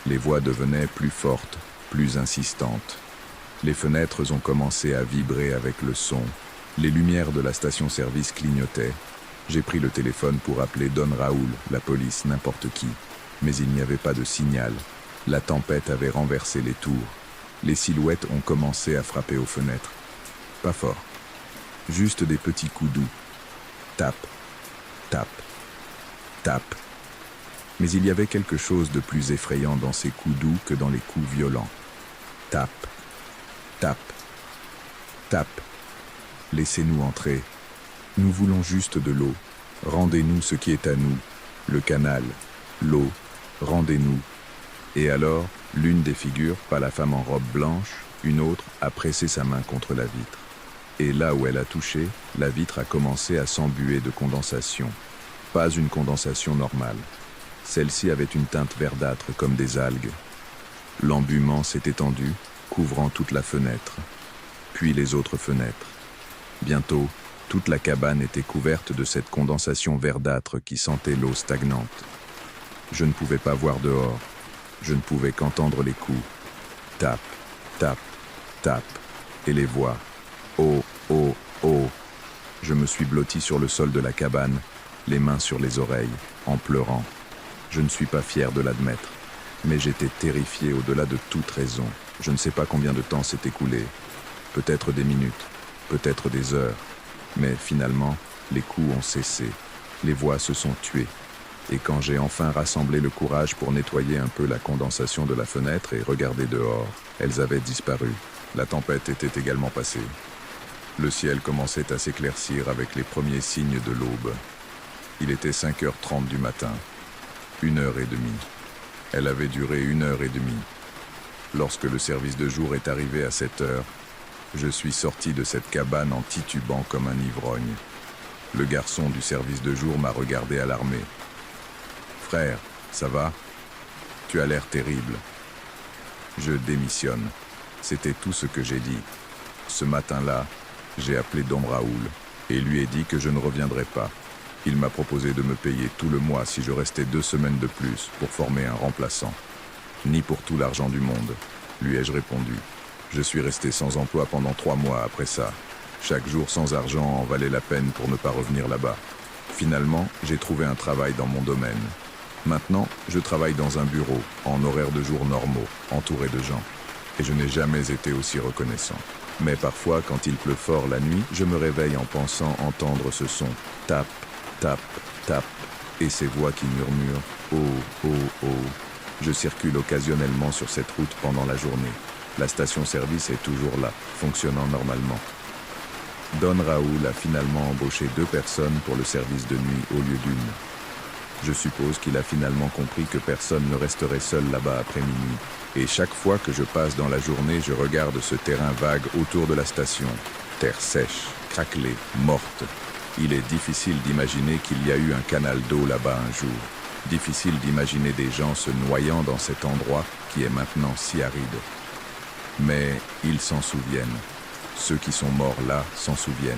Les voix devenaient plus fortes, plus insistantes. Les fenêtres ont commencé à vibrer avec le son. Les lumières de la station-service clignotaient. J'ai pris le téléphone pour appeler Don Raoul, la police, n'importe qui. Mais il n'y avait pas de signal. La tempête avait renversé les tours. Les silhouettes ont commencé à frapper aux fenêtres. Pas fort. Juste des petits coups doux. Tape, tape, tape. Mais il y avait quelque chose de plus effrayant dans ces coups doux que dans les coups violents. Tape, tape, tape. Laissez-nous entrer. Nous voulons juste de l'eau. Rendez-nous ce qui est à nous. Le canal, l'eau, rendez-nous. Et alors, l'une des figures, pas la femme en robe blanche, une autre, a pressé sa main contre la vitre. Et là où elle a touché, la vitre a commencé à s'embuer de condensation. Pas une condensation normale. Celle-ci avait une teinte verdâtre comme des algues. L'embuement s'est étendu, couvrant toute la fenêtre, puis les autres fenêtres. Bientôt, toute la cabane était couverte de cette condensation verdâtre qui sentait l'eau stagnante. Je ne pouvais pas voir dehors. Je ne pouvais qu'entendre les coups. Tape, tape, tape. Et les voix. Oh, oh, oh. Je me suis blotti sur le sol de la cabane, les mains sur les oreilles, en pleurant. Je ne suis pas fier de l'admettre, mais j'étais terrifié au-delà de toute raison. Je ne sais pas combien de temps s'est écoulé. Peut-être des minutes, peut-être des heures. Mais finalement, les coups ont cessé. Les voix se sont tuées. Et quand j'ai enfin rassemblé le courage pour nettoyer un peu la condensation de la fenêtre et regarder dehors, elles avaient disparu. La tempête était également passée. Le ciel commençait à s'éclaircir avec les premiers signes de l'aube. Il était 5h30 du matin. 1h30. Elle avait duré 1h30. Lorsque le service de jour est arrivé à 7h, je suis sorti de cette cabane en titubant comme un ivrogne. Le garçon du service de jour m'a regardé alarmé. « Frère, ça va? Tu as l'air terrible. » Je démissionne. C'était tout ce que j'ai dit. Ce matin-là, j'ai appelé Don Raoul et lui ai dit que je ne reviendrais pas. Il m'a proposé de me payer tout le mois si je restais 2 semaines de plus pour former un remplaçant. Ni pour tout l'argent du monde, lui ai-je répondu. Je suis resté sans emploi pendant 3 mois après ça. Chaque jour sans argent en valait la peine pour ne pas revenir là-bas. Finalement, j'ai trouvé un travail dans mon domaine. Maintenant, je travaille dans un bureau, en horaire de jour normaux, entouré de gens. Et je n'ai jamais été aussi reconnaissant. Mais parfois, quand il pleut fort la nuit, je me réveille en pensant entendre ce son. Tape, tape, tape. Et ces voix qui murmurent. Oh, oh, oh. Je circule occasionnellement sur cette route pendant la journée. La station-service est toujours là, fonctionnant normalement. Don Raoul a finalement embauché 2 personnes pour le service de nuit au lieu d'une. Je suppose qu'il a finalement compris que personne ne resterait seul là-bas après minuit. Et chaque fois que je passe dans la journée, je regarde ce terrain vague autour de la station. Terre sèche, craquelée, morte. Il est difficile d'imaginer qu'il y a eu un canal d'eau là-bas un jour. Difficile d'imaginer des gens se noyant dans cet endroit qui est maintenant si aride. Mais ils s'en souviennent. Ceux qui sont morts là s'en souviennent.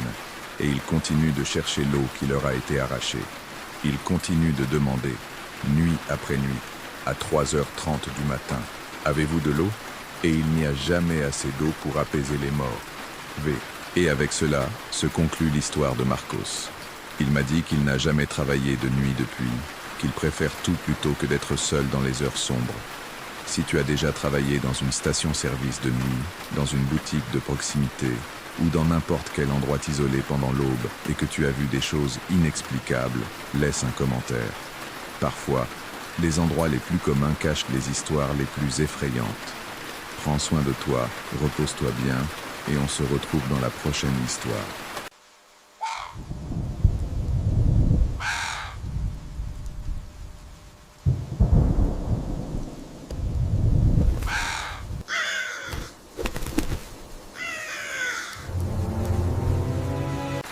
Et ils continuent de chercher l'eau qui leur a été arrachée. Ils continuent de demander, nuit après nuit, à 3h30 du matin, « Avez-vous de l'eau ?» Et il n'y a jamais assez d'eau pour apaiser les morts. V. Et avec cela se conclut l'histoire de Marcos. Il m'a dit qu'il n'a jamais travaillé de nuit depuis, qu'il préfère tout plutôt que d'être seul dans les heures sombres. Si tu as déjà travaillé dans une station-service de nuit, dans une boutique de proximité, ou dans n'importe quel endroit isolé pendant l'aube et que tu as vu des choses inexplicables, laisse un commentaire. Parfois, les endroits les plus communs cachent les histoires les plus effrayantes. Prends soin de toi, repose-toi bien, et on se retrouve dans la prochaine histoire.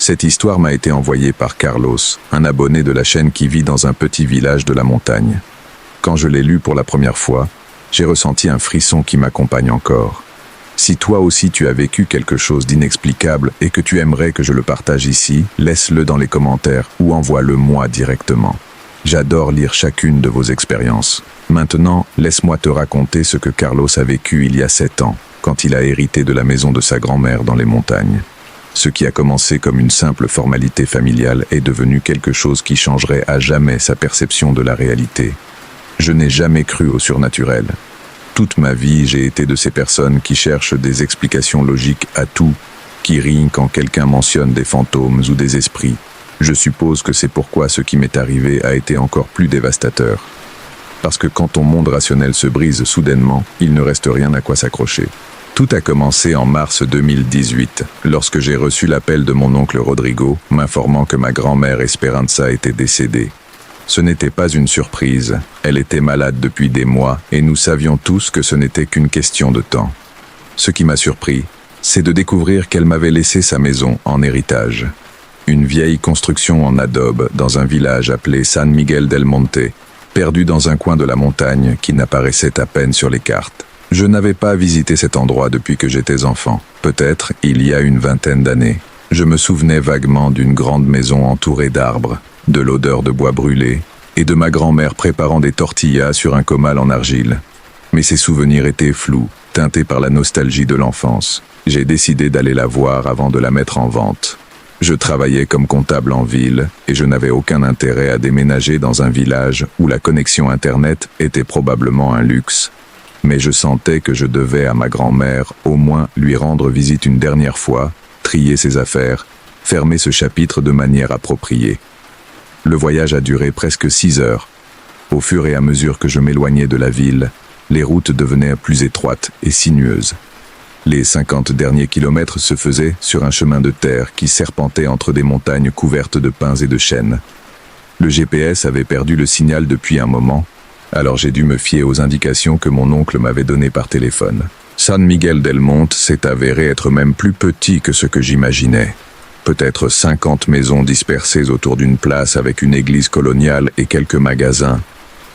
Cette histoire m'a été envoyée par Carlos, un abonné de la chaîne qui vit dans un petit village de la montagne. Quand je l'ai lu pour la première fois, j'ai ressenti un frisson qui m'accompagne encore. Si toi aussi tu as vécu quelque chose d'inexplicable et que tu aimerais que je le partage ici, laisse-le dans les commentaires ou envoie-le moi directement. J'adore lire chacune de vos expériences. Maintenant, laisse-moi te raconter ce que Carlos a vécu il y a 7 ans, quand il a hérité de la maison de sa grand-mère dans les montagnes. Ce qui a commencé comme une simple formalité familiale est devenu quelque chose qui changerait à jamais sa perception de la réalité. Je n'ai jamais cru au surnaturel. Toute ma vie, j'ai été de ces personnes qui cherchent des explications logiques à tout, qui rient quand quelqu'un mentionne des fantômes ou des esprits. Je suppose que c'est pourquoi ce qui m'est arrivé a été encore plus dévastateur. Parce que quand ton monde rationnel se brise soudainement, il ne reste rien à quoi s'accrocher. Tout a commencé en mars 2018, lorsque j'ai reçu l'appel de mon oncle Rodrigo, m'informant que ma grand-mère Esperanza était décédée. Ce n'était pas une surprise, elle était malade depuis des mois et nous savions tous que ce n'était qu'une question de temps. Ce qui m'a surpris, c'est de découvrir qu'elle m'avait laissé sa maison en héritage. Une vieille construction en adobe dans un village appelé San Miguel del Monte, perdu dans un coin de la montagne qui n'apparaissait à peine sur les cartes. Je n'avais pas visité cet endroit depuis que j'étais enfant, peut-être il y a une vingtaine d'années. Je me souvenais vaguement d'une grande maison entourée d'arbres, de l'odeur de bois brûlé, et de ma grand-mère préparant des tortillas sur un comal en argile. Mais ces souvenirs étaient flous, teintés par la nostalgie de l'enfance. J'ai décidé d'aller la voir avant de la mettre en vente. Je travaillais comme comptable en ville, et je n'avais aucun intérêt à déménager dans un village où la connexion Internet était probablement un luxe. Mais je sentais que je devais à ma grand-mère au moins lui rendre visite une dernière fois, trier ses affaires, fermer ce chapitre de manière appropriée. Le voyage a duré presque 6 heures. Au fur et à mesure que je m'éloignais de la ville, les routes devenaient plus étroites et sinueuses. Les 50 derniers kilomètres se faisaient sur un chemin de terre qui serpentait entre des montagnes couvertes de pins et de chênes. Le GPS avait perdu le signal depuis un moment, alors j'ai dû me fier aux indications que mon oncle m'avait données par téléphone. San Miguel del Monte s'est avéré être même plus petit que ce que j'imaginais. Peut-être 50 maisons dispersées autour d'une place avec une église coloniale et quelques magasins.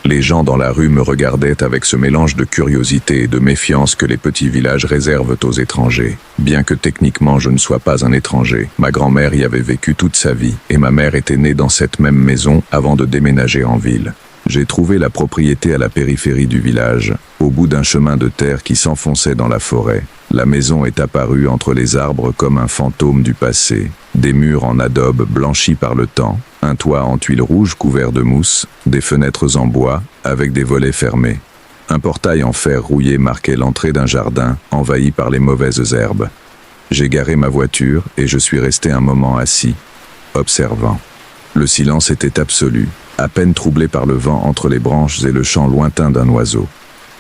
Les gens dans la rue me regardaient avec ce mélange de curiosité et de méfiance que les petits villages réservent aux étrangers. Bien que techniquement je ne sois pas un étranger, ma grand-mère y avait vécu toute sa vie et ma mère était née dans cette même maison avant de déménager en ville. J'ai trouvé la propriété à la périphérie du village, au bout d'un chemin de terre qui s'enfonçait dans la forêt. La maison est apparue entre les arbres comme un fantôme du passé. Des murs en adobe blanchis par le temps, un toit en tuiles rouges couvert de mousse, des fenêtres en bois avec des volets fermés. Un portail en fer rouillé marquait l'entrée d'un jardin envahi par les mauvaises herbes. J'ai garé ma voiture et je suis resté un moment assis, observant. Le silence était absolu, à peine troublé par le vent entre les branches et le chant lointain d'un oiseau.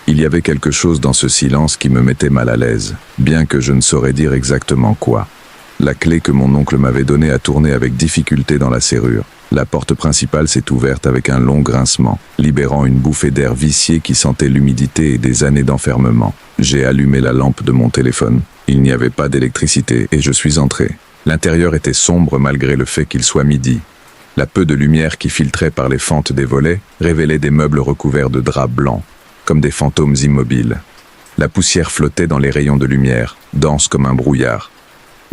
Il y avait quelque chose dans ce silence qui me mettait mal à l'aise, bien que je ne saurais dire exactement quoi. La clé que mon oncle m'avait donnée a tourné avec difficulté dans la serrure. La porte principale s'est ouverte avec un long grincement, libérant une bouffée d'air vicié qui sentait l'humidité et des années d'enfermement. J'ai allumé la lampe de mon téléphone. Il n'y avait pas d'électricité et je suis entré. L'intérieur était sombre malgré le fait qu'il soit midi. La peu de lumière qui filtrait par les fentes des volets révélait des meubles recouverts de draps blancs, comme des fantômes immobiles. La poussière flottait dans les rayons de lumière, dense comme un brouillard.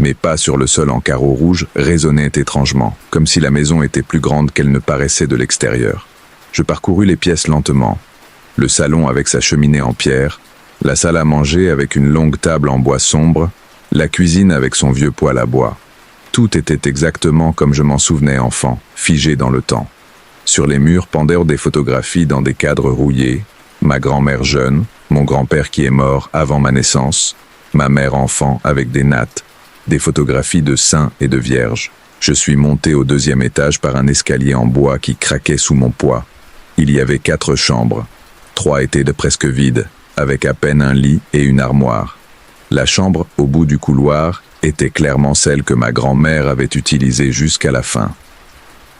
Mes pas sur le sol en carreaux rouges résonnaient étrangement, comme si la maison était plus grande qu'elle ne paraissait de l'extérieur. Je parcourus les pièces lentement. Le salon avec sa cheminée en pierre, la salle à manger avec une longue table en bois sombre, la cuisine avec son vieux poêle à bois. Tout était exactement comme je m'en souvenais enfant, figé dans le temps. Sur les murs pendaient des photographies dans des cadres rouillés, ma grand-mère jeune, mon grand-père qui est mort avant ma naissance, ma mère enfant avec des nattes, des photographies de saints et de vierges. Je suis monté au 2e étage par un escalier en bois qui craquait sous mon poids. Il y avait 4 chambres. 3 étaient de presque vides, avec à peine un lit et une armoire. La chambre, au bout du couloir, était clairement celle que ma grand-mère avait utilisée jusqu'à la fin.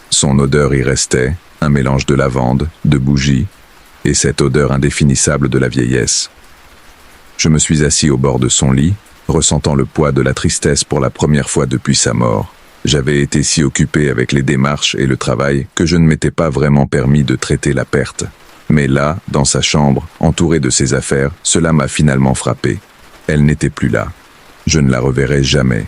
Son odeur y restait, un mélange de lavande, de bougies, et cette odeur indéfinissable de la vieillesse. Je me suis assis au bord de son lit, ressentant le poids de la tristesse pour la première fois depuis sa mort. J'avais été si occupé avec les démarches et le travail que je ne m'étais pas vraiment permis de traiter la perte. Mais là, dans sa chambre, entourée de ses affaires, cela m'a finalement frappé. Elle n'était plus là. Je ne la reverrai jamais.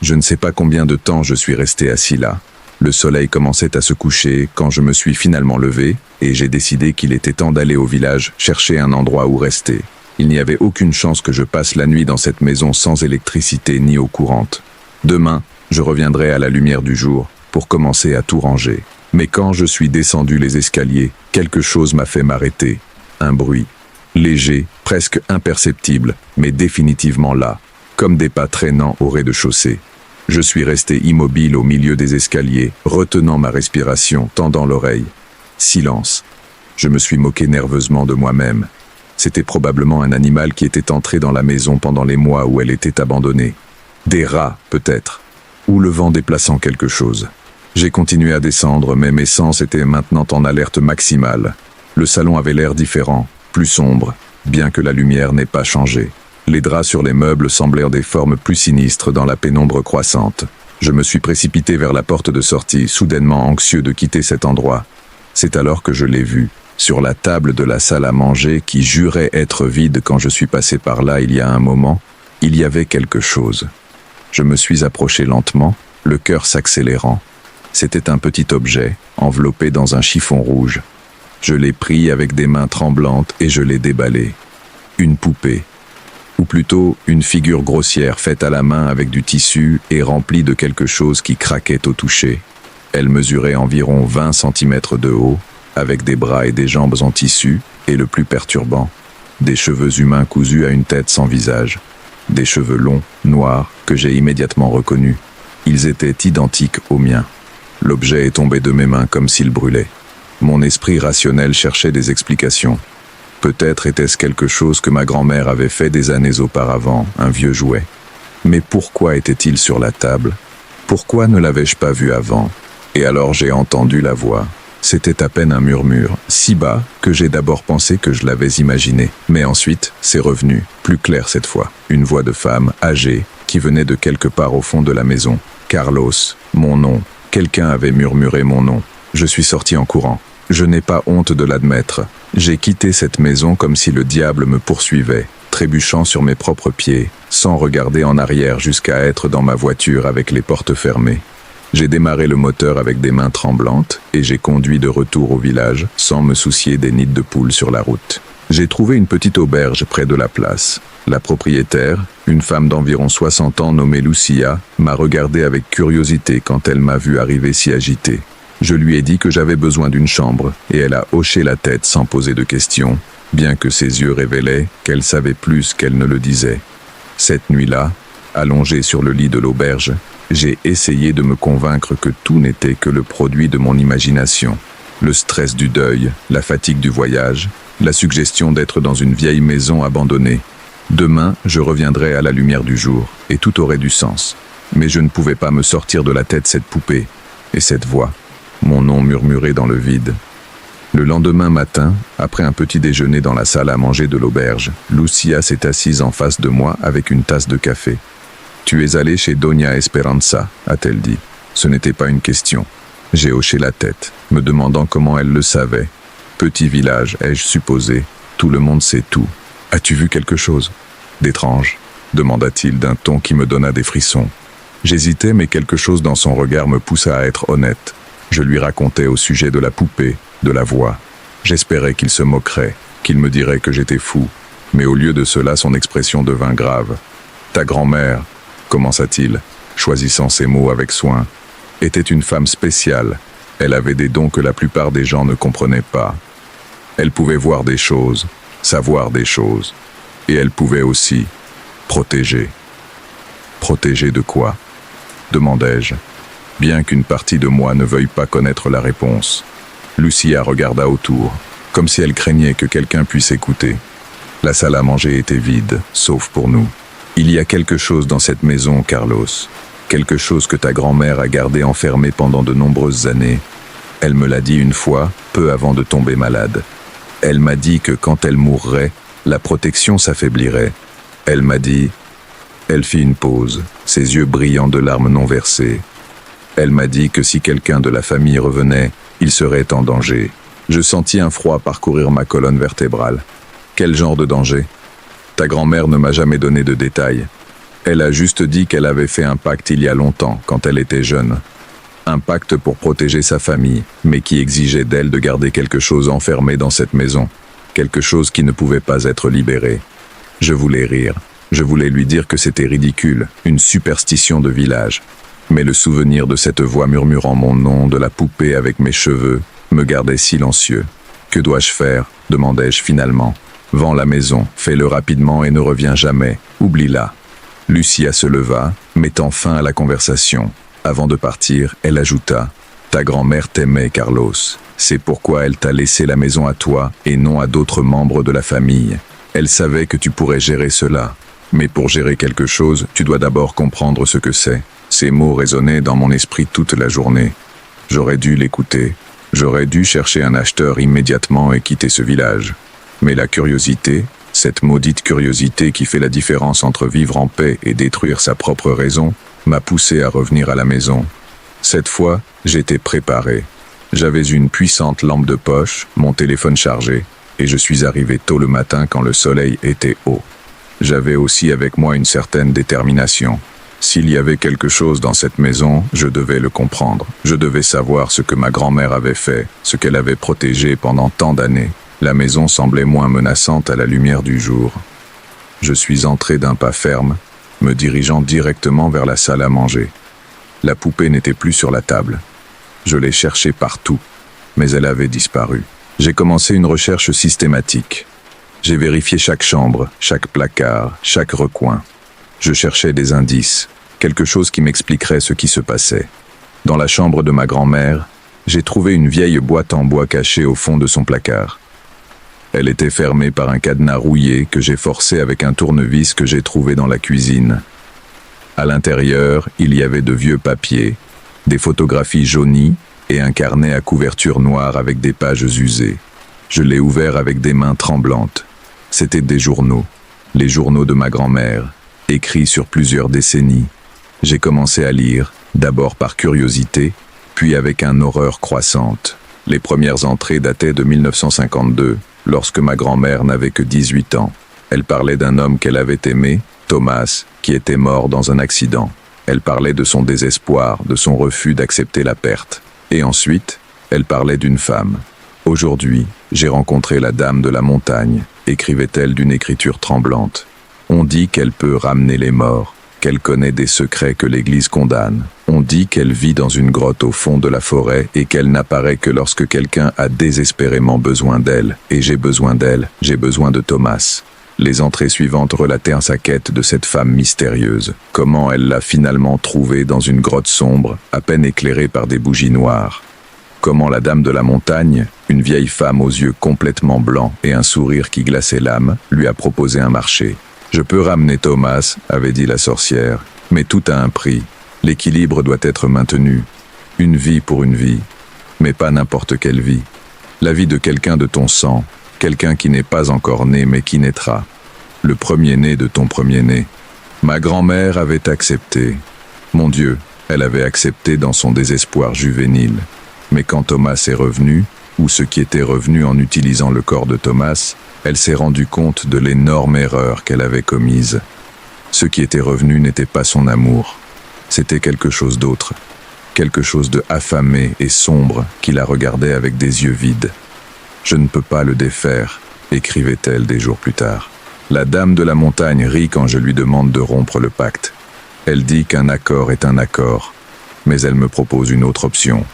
Je ne sais pas combien de temps je suis resté assis là. Le soleil commençait à se coucher quand je me suis finalement levé, et j'ai décidé qu'il était temps d'aller au village chercher un endroit où rester. Il n'y avait aucune chance que je passe la nuit dans cette maison sans électricité ni eau courante. Demain, je reviendrai à la lumière du jour pour commencer à tout ranger. Mais quand je suis descendu les escaliers, quelque chose m'a fait m'arrêter. Un bruit. Léger, presque imperceptible, mais définitivement là, comme des pas traînants au rez-de-chaussée. Je suis resté immobile au milieu des escaliers, retenant ma respiration, tendant l'oreille. Silence. Je me suis moqué nerveusement de moi-même. C'était probablement un animal qui était entré dans la maison pendant les mois où elle était abandonnée. Des rats, peut-être. Ou le vent déplaçant quelque chose. J'ai continué à descendre, mais mes sens étaient maintenant en alerte maximale. Le salon avait l'air différent, plus sombre, bien que la lumière n'ait pas changé. Les draps sur les meubles semblaient des formes plus sinistres dans la pénombre croissante. Je me suis précipité vers la porte de sortie, soudainement anxieux de quitter cet endroit. C'est alors que je l'ai vu, sur la table de la salle à manger qui jurait être vide quand je suis passé par là il y a un moment, il y avait quelque chose. Je me suis approché lentement, le cœur s'accélérant. C'était un petit objet, enveloppé dans un chiffon rouge. Je l'ai pris avec des mains tremblantes et je l'ai déballé. Une poupée. Ou plutôt une figure grossière faite à la main avec du tissu et remplie de quelque chose qui craquait au toucher. Elle mesurait environ 20 cm de haut, avec des bras et des jambes en tissu, et le plus perturbant, des cheveux humains cousus à une tête sans visage. Des cheveux longs, noirs, que j'ai immédiatement reconnus. Ils étaient identiques aux miens. L'objet est tombé de mes mains comme s'il brûlait. Mon esprit rationnel cherchait des explications. Peut-être était-ce quelque chose que ma grand-mère avait fait des années auparavant, un vieux jouet. Mais pourquoi était-il sur la table? Pourquoi ne l'avais-je pas vu avant? Et alors j'ai entendu la voix. C'était à peine un murmure, si bas que j'ai d'abord pensé que je l'avais imaginé. Mais ensuite, c'est revenu, plus clair cette fois. Une voix de femme, âgée, qui venait de quelque part au fond de la maison. Carlos, mon nom. Quelqu'un avait murmuré mon nom. Je suis sorti en courant. Je n'ai pas honte de l'admettre. J'ai quitté cette maison comme si le diable me poursuivait, trébuchant sur mes propres pieds, sans regarder en arrière jusqu'à être dans ma voiture avec les portes fermées. J'ai démarré le moteur avec des mains tremblantes et j'ai conduit de retour au village sans me soucier des nids de poules sur la route. J'ai trouvé une petite auberge près de la place. La propriétaire, une femme d'environ 60 ans nommée Lucia, m'a regardé avec curiosité quand elle m'a vu arriver si agitée. Je lui ai dit que j'avais besoin d'une chambre et elle a hoché la tête sans poser de questions, bien que ses yeux révélaient qu'elle savait plus qu'elle ne le disait. Cette nuit-là, allongé sur le lit de l'auberge, j'ai essayé de me convaincre que tout n'était que le produit de mon imagination. Le stress du deuil, la fatigue du voyage, la suggestion d'être dans une vieille maison abandonnée. Demain, je reviendrai à la lumière du jour, et tout aurait du sens. Mais je ne pouvais pas me sortir de la tête cette poupée, et cette voix, mon nom murmuré dans le vide. Le lendemain matin, après un petit déjeuner dans la salle à manger de l'auberge, Lucia s'est assise en face de moi avec une tasse de café. « Tu es allé chez Doña Esperanza » a-t-elle dit. Ce n'était pas une question. J'ai hoché la tête, me demandant comment elle le savait. Petit village, ai-je supposé. Tout le monde sait tout. « As-tu vu quelque chose d'étrange » demanda-t-il d'un ton qui me donna des frissons. J'hésitais, mais quelque chose dans son regard me poussa à être honnête. Je lui racontais au sujet de la poupée, de la voix. J'espérais qu'il se moquerait, qu'il me dirait que j'étais fou. Mais au lieu de cela, son expression devint grave. « Ta grand-mère » commença-t-il. choisissant ses mots avec soin, était une femme spéciale. Elle avait des dons que la plupart des gens ne comprenaient pas. Elle pouvait voir des choses, savoir des choses. Et elle pouvait aussi protéger. Protéger de quoi? Demandai-je, bien qu'une partie de moi ne veuille pas connaître la réponse. Lucia regarda autour, comme si elle craignait que quelqu'un puisse écouter. La salle à manger était vide, sauf pour nous. Il y a quelque chose dans cette maison, Carlos. Quelque chose que ta grand-mère a gardé enfermé pendant de nombreuses années. Elle me l'a dit une fois, peu avant de tomber malade. Elle m'a dit que quand elle mourrait, la protection s'affaiblirait. Elle m'a dit... Elle fit une pause, ses yeux brillants de larmes non versées. Elle m'a dit que si quelqu'un de la famille revenait, il serait en danger. Je sentis un froid parcourir ma colonne vertébrale. Quel genre de danger? Ta grand-mère ne m'a jamais donné de détails. Elle a juste dit qu'elle avait fait un pacte il y a longtemps, quand elle était jeune. Un pacte pour protéger sa famille, mais qui exigeait d'elle de garder quelque chose enfermé dans cette maison. Quelque chose qui ne pouvait pas être libéré. Je voulais rire. Je voulais lui dire que c'était ridicule, une superstition de village. Mais le souvenir de cette voix murmurant mon nom, de la poupée avec mes cheveux, me gardait silencieux. Que dois-je faire? Demandai-je finalement. Vends la maison, fais-le rapidement et ne reviens jamais. Oublie-la. Lucia se leva, mettant fin à la conversation. Avant de partir, elle ajouta « Ta grand-mère t'aimait, Carlos. C'est pourquoi elle t'a laissé la maison à toi et non à d'autres membres de la famille. Elle savait que tu pourrais gérer cela. Mais pour gérer quelque chose, tu dois d'abord comprendre ce que c'est. » Ces mots résonnaient dans mon esprit toute la journée. J'aurais dû l'écouter. J'aurais dû chercher un acheteur immédiatement et quitter ce village. Mais la curiosité, cette maudite curiosité qui fait la différence entre vivre en paix et détruire sa propre raison, m'a poussé à revenir à la maison. Cette fois, j'étais préparé. J'avais une puissante lampe de poche, mon téléphone chargé, et je suis arrivé tôt le matin quand le soleil était haut. J'avais aussi avec moi une certaine détermination. S'il y avait quelque chose dans cette maison, je devais le comprendre. Je devais savoir ce que ma grand-mère avait fait, ce qu'elle avait protégé pendant tant d'années. La maison semblait moins menaçante à la lumière du jour. Je suis entré d'un pas ferme, me dirigeant directement vers la salle à manger. La poupée n'était plus sur la table. Je l'ai cherchée partout, mais elle avait disparu. J'ai commencé une recherche systématique. J'ai vérifié chaque chambre, chaque placard, chaque recoin. Je cherchais des indices, quelque chose qui m'expliquerait ce qui se passait. Dans la chambre de ma grand-mère, j'ai trouvé une vieille boîte en bois cachée au fond de son placard. Elle était fermée par un cadenas rouillé que j'ai forcé avec un tournevis que j'ai trouvé dans la cuisine. À l'intérieur, il y avait de vieux papiers, des photographies jaunies et un carnet à couverture noire avec des pages usées. Je l'ai ouvert avec des mains tremblantes. C'étaient des journaux, les journaux de ma grand-mère, écrits sur plusieurs décennies. J'ai commencé à lire, d'abord par curiosité, puis avec une horreur croissante. Les premières entrées dataient de 1952, lorsque ma grand-mère n'avait que 18 ans. Elle parlait d'un homme qu'elle avait aimé, Thomas, qui était mort dans un accident. Elle parlait de son désespoir, de son refus d'accepter la perte. Et ensuite, elle parlait d'une femme. Aujourd'hui, j'ai rencontré la dame de la montagne, écrivait-elle d'une écriture tremblante. On dit qu'elle peut ramener les morts, qu'elle connaît des secrets que l'Église condamne. On dit qu'elle vit dans une grotte au fond de la forêt et qu'elle n'apparaît que lorsque quelqu'un a désespérément besoin d'elle. Et j'ai besoin d'elle, j'ai besoin de Thomas. Les entrées suivantes relatèrent sa quête de cette femme mystérieuse. Comment elle l'a finalement trouvée dans une grotte sombre, à peine éclairée par des bougies noires. Comment la dame de la montagne, une vieille femme aux yeux complètement blancs et un sourire qui glaçait l'âme, lui a proposé un marché. « Je peux ramener Thomas », avait dit la sorcière, « mais tout a un prix. L'équilibre doit être maintenu. Une vie pour une vie, mais pas n'importe quelle vie. La vie de quelqu'un de ton sang, quelqu'un qui n'est pas encore né mais qui naîtra. Le premier-né de ton premier-né. » Ma grand-mère avait accepté. Mon Dieu, elle avait accepté dans son désespoir juvénile. Mais quand Thomas est revenu, ou ce qui était revenu en utilisant le corps de Thomas, elle s'est rendue compte de l'énorme erreur qu'elle avait commise. Ce qui était revenu n'était pas son amour. C'était quelque chose d'autre. Quelque chose de affamé et sombre qui la regardait avec des yeux vides. « Je ne peux pas le défaire », écrivait-elle des jours plus tard. La dame de la montagne rit quand je lui demande de rompre le pacte. Elle dit qu'un accord est un accord, mais elle me propose une autre option.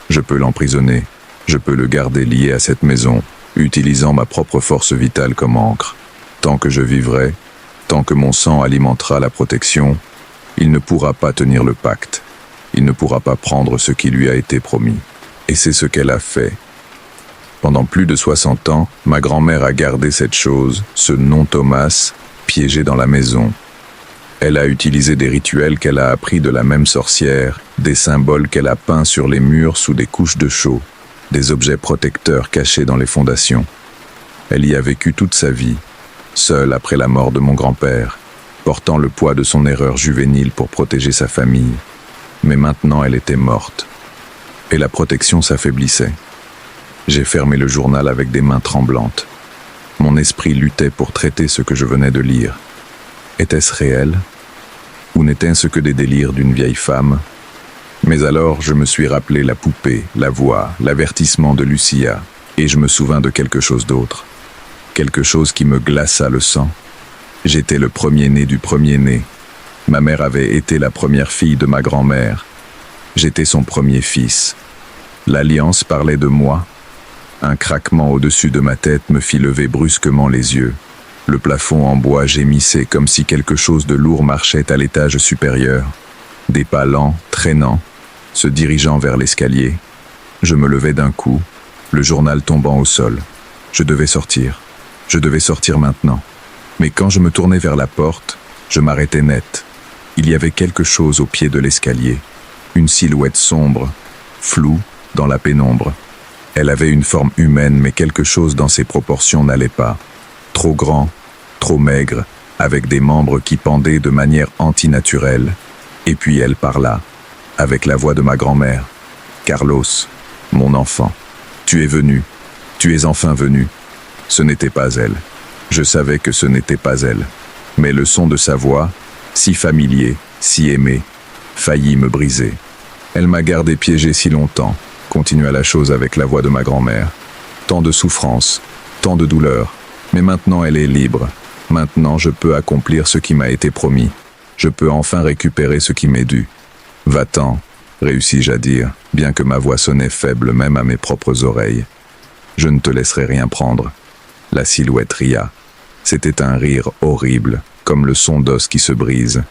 Je peux l'emprisonner, je peux le garder lié à cette maison, utilisant ma propre force vitale comme encre. Tant que je vivrai, tant que mon sang alimentera la protection, il ne pourra pas tenir le pacte. Il ne pourra pas prendre ce qui lui a été promis. Et c'est ce qu'elle a fait. Pendant plus de 60 ans, ma grand-mère a gardé cette chose, ce nom Thomas, piégé dans la maison. Elle a utilisé des rituels qu'elle a appris de la même sorcière, des symboles qu'elle a peints sur les murs sous des couches de chaux, des objets protecteurs cachés dans les fondations. Elle y a vécu toute sa vie, seule après la mort de mon grand-père, portant le poids de son erreur juvénile pour protéger sa famille. Mais maintenant elle était morte, et la protection s'affaiblissait. J'ai fermé le journal avec des mains tremblantes. Mon esprit luttait pour traiter ce que je venais de lire. Était-ce réel? Ou n'était-ce que des délires d'une vieille femme? Mais alors je me suis rappelé la poupée, la voix, l'avertissement de Lucia, et je me souvins de quelque chose d'autre. Quelque chose qui me glaça le sang. J'étais le premier-né du premier-né. Ma mère avait été la première fille de ma grand-mère. J'étais son premier fils. L'alliance parlait de moi. Un craquement au-dessus de ma tête me fit lever brusquement les yeux. Le plafond en bois gémissait comme si quelque chose de lourd marchait à l'étage supérieur. Des pas lents, traînants, se dirigeant vers l'escalier. Je me levai d'un coup, le journal tombant au sol. Je devais sortir. Je devais sortir maintenant. Mais quand je me tournai vers la porte, je m'arrêtai net. Il y avait quelque chose au pied de l'escalier. Une silhouette sombre, floue, dans la pénombre. Elle avait une forme humaine, mais quelque chose dans ses proportions n'allait pas. Trop grand, trop maigre, avec des membres qui pendaient de manière antinaturelle. Et puis elle parla, avec la voix de ma grand-mère. « Carlos, mon enfant, tu es venu, tu es enfin venu. » Ce n'était pas elle. Je savais que ce n'était pas elle. Mais le son de sa voix, si familier, si aimé, faillit me briser. Elle m'a gardé piégé si longtemps, continua la chose avec la voix de ma grand-mère. Tant de souffrance, tant de douleur, mais maintenant elle est libre. Maintenant je peux accomplir ce qui m'a été promis. Je peux enfin récupérer ce qui m'est dû. Va-t'en, réussis-je à dire, bien que ma voix sonnait faible même à mes propres oreilles. Je ne te laisserai rien prendre. La silhouette ria. C'était un rire horrible, comme le son d'os qui se brise.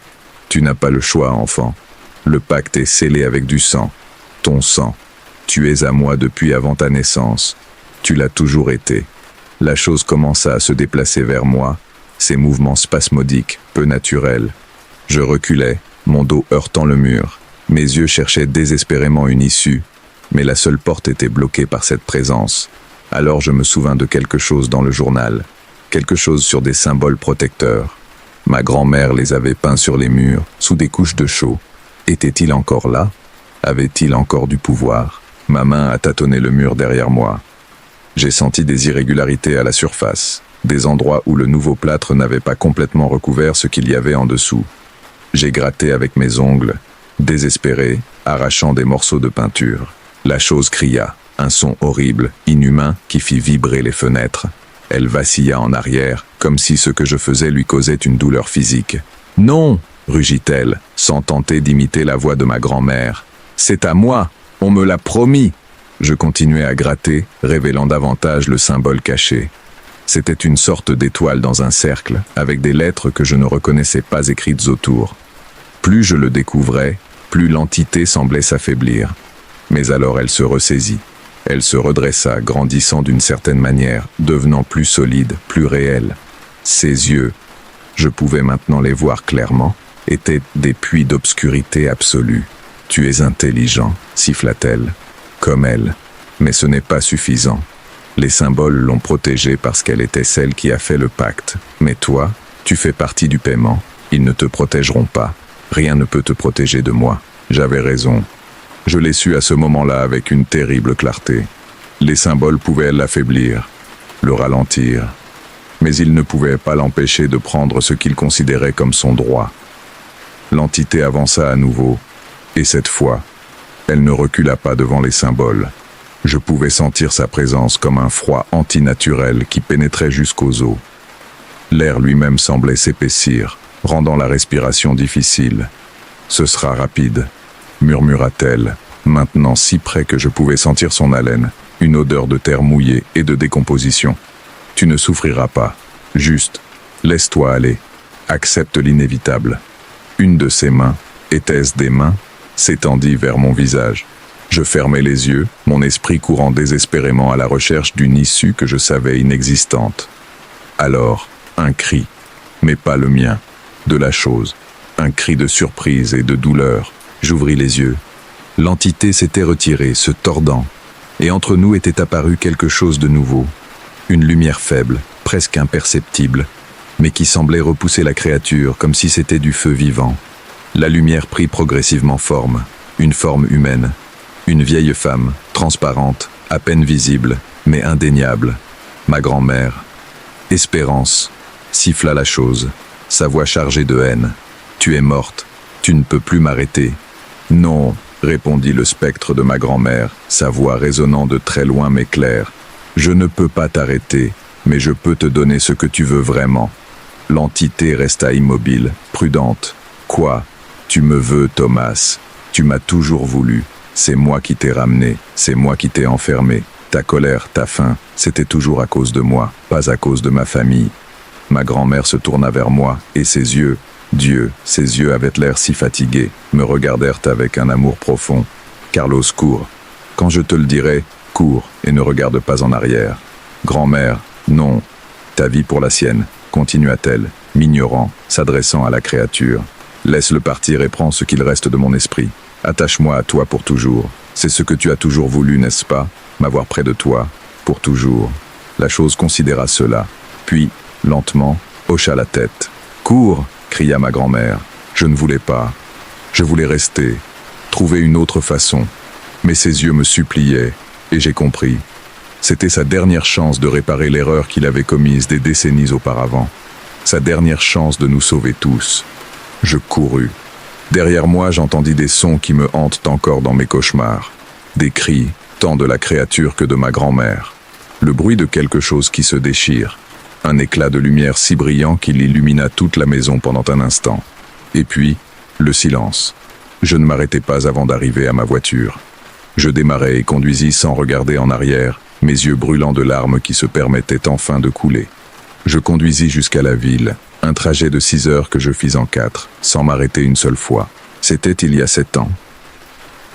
Tu n'as pas le choix, enfant. Le pacte est scellé avec du sang. Ton sang. Tu es à moi depuis avant ta naissance. Tu l'as toujours été. La chose commença à se déplacer vers moi, ses mouvements spasmodiques, peu naturels. Je reculais, mon dos heurtant le mur. Mes yeux cherchaient désespérément une issue, mais la seule porte était bloquée par cette présence. Alors je me souvins de quelque chose dans le journal, quelque chose sur des symboles protecteurs. Ma grand-mère les avait peints sur les murs, sous des couches de chaux. Était-il encore là? Avait-il encore du pouvoir? Ma main a tâtonné le mur derrière moi. J'ai senti des irrégularités à la surface, des endroits où le nouveau plâtre n'avait pas complètement recouvert ce qu'il y avait en dessous. J'ai gratté avec mes ongles, désespéré, arrachant des morceaux de peinture. La chose cria, un son horrible, inhumain, qui fit vibrer les fenêtres. Elle vacilla en arrière, comme si ce que je faisais lui causait une douleur physique. « Non !» rugit-elle, sans tenter d'imiter la voix de ma grand-mère. « C'est à moi, on me l'a promis !» Je continuais à gratter, révélant davantage le symbole caché. C'était une sorte d'étoile dans un cercle, avec des lettres que je ne reconnaissais pas écrites autour. Plus je le découvrais, plus l'entité semblait s'affaiblir. Mais alors elle se ressaisit. Elle se redressa, grandissant d'une certaine manière, devenant plus solide, plus réelle. Ses yeux, je pouvais maintenant les voir clairement, étaient des puits d'obscurité absolue. « Tu es intelligent », siffla-t-elle, comme elle. Mais ce n'est pas suffisant. Les symboles l'ont protégée parce qu'elle était celle qui a fait le pacte. Mais toi, tu fais partie du paiement. Ils ne te protégeront pas. Rien ne peut te protéger de moi. J'avais raison. Je l'ai su à ce moment-là avec une terrible clarté. Les symboles pouvaient l'affaiblir, le ralentir. Mais ils ne pouvaient pas l'empêcher de prendre ce qu'il considérait comme son droit. L'entité avança à nouveau, et cette fois, elle ne recula pas devant les symboles. Je pouvais sentir sa présence comme un froid antinaturel qui pénétrait jusqu'aux os. L'air lui-même semblait s'épaissir, rendant la respiration difficile. Ce sera rapide, murmura-t-elle, maintenant si près que je pouvais sentir son haleine, une odeur de terre mouillée et de décomposition. Tu ne souffriras pas. Juste, laisse-toi aller. Accepte l'inévitable. Une de ses mains, était-ce des mains, s'étendit vers mon visage. Je fermai les yeux, mon esprit courant désespérément à la recherche d'une issue que je savais inexistante. Alors, un cri, mais pas le mien, de la chose. Un cri de surprise et de douleur. J'ouvris les yeux. L'entité s'était retirée, se tordant, et entre nous était apparu quelque chose de nouveau. Une lumière faible, presque imperceptible, mais qui semblait repousser la créature comme si c'était du feu vivant. La lumière prit progressivement forme, une forme humaine. Une vieille femme, transparente, à peine visible, mais indéniable. Ma grand-mère. Espérance, siffla la chose, sa voix chargée de haine. Tu es morte, tu ne peux plus m'arrêter. Non, répondit le spectre de ma grand-mère, sa voix résonnant de très loin mais claire. Je ne peux pas t'arrêter, mais je peux te donner ce que tu veux vraiment. L'entité resta immobile, prudente. Quoi? Tu me veux, Thomas. Tu m'as toujours voulu. C'est moi qui t'ai ramené, c'est moi qui t'ai enfermé. Ta colère, ta faim, c'était toujours à cause de moi, pas à cause de ma famille. Ma grand-mère se tourna vers moi, et ses yeux, Dieu, ses yeux avaient l'air si fatigués, me regardèrent avec un amour profond. Carlos, cours. Quand je te le dirai, cours, et ne regarde pas en arrière. Grand-mère, non. Ta vie pour la sienne, continua-t-elle, m'ignorant, s'adressant à la créature. Laisse-le partir et prends ce qu'il reste de mon esprit. Attache-moi à toi pour toujours. C'est ce que tu as toujours voulu, n'est-ce pas? M'avoir près de toi, pour toujours. La chose considéra cela, puis, lentement, hocha la tête. Cours, cria ma grand-mère. Je ne voulais pas. Je voulais rester, trouver une autre façon. Mais ses yeux me suppliaient, et j'ai compris. C'était sa dernière chance de réparer l'erreur qu'il avait commise des décennies auparavant. Sa dernière chance de nous sauver tous. Je courus. Derrière moi, j'entendis des sons qui me hantent encore dans mes cauchemars. Des cris, tant de la créature que de ma grand-mère. Le bruit de quelque chose qui se déchire. Un éclat de lumière si brillant qu'il illumina toute la maison pendant un instant. Et puis, le silence. Je ne m'arrêtai pas avant d'arriver à ma voiture. Je démarrai et conduisis sans regarder en arrière, mes yeux brûlants de larmes qui se permettaient enfin de couler. Je conduisis jusqu'à la ville, un trajet de 6 heures que je fis en 4, sans m'arrêter une seule fois. C'était il y a 7 ans.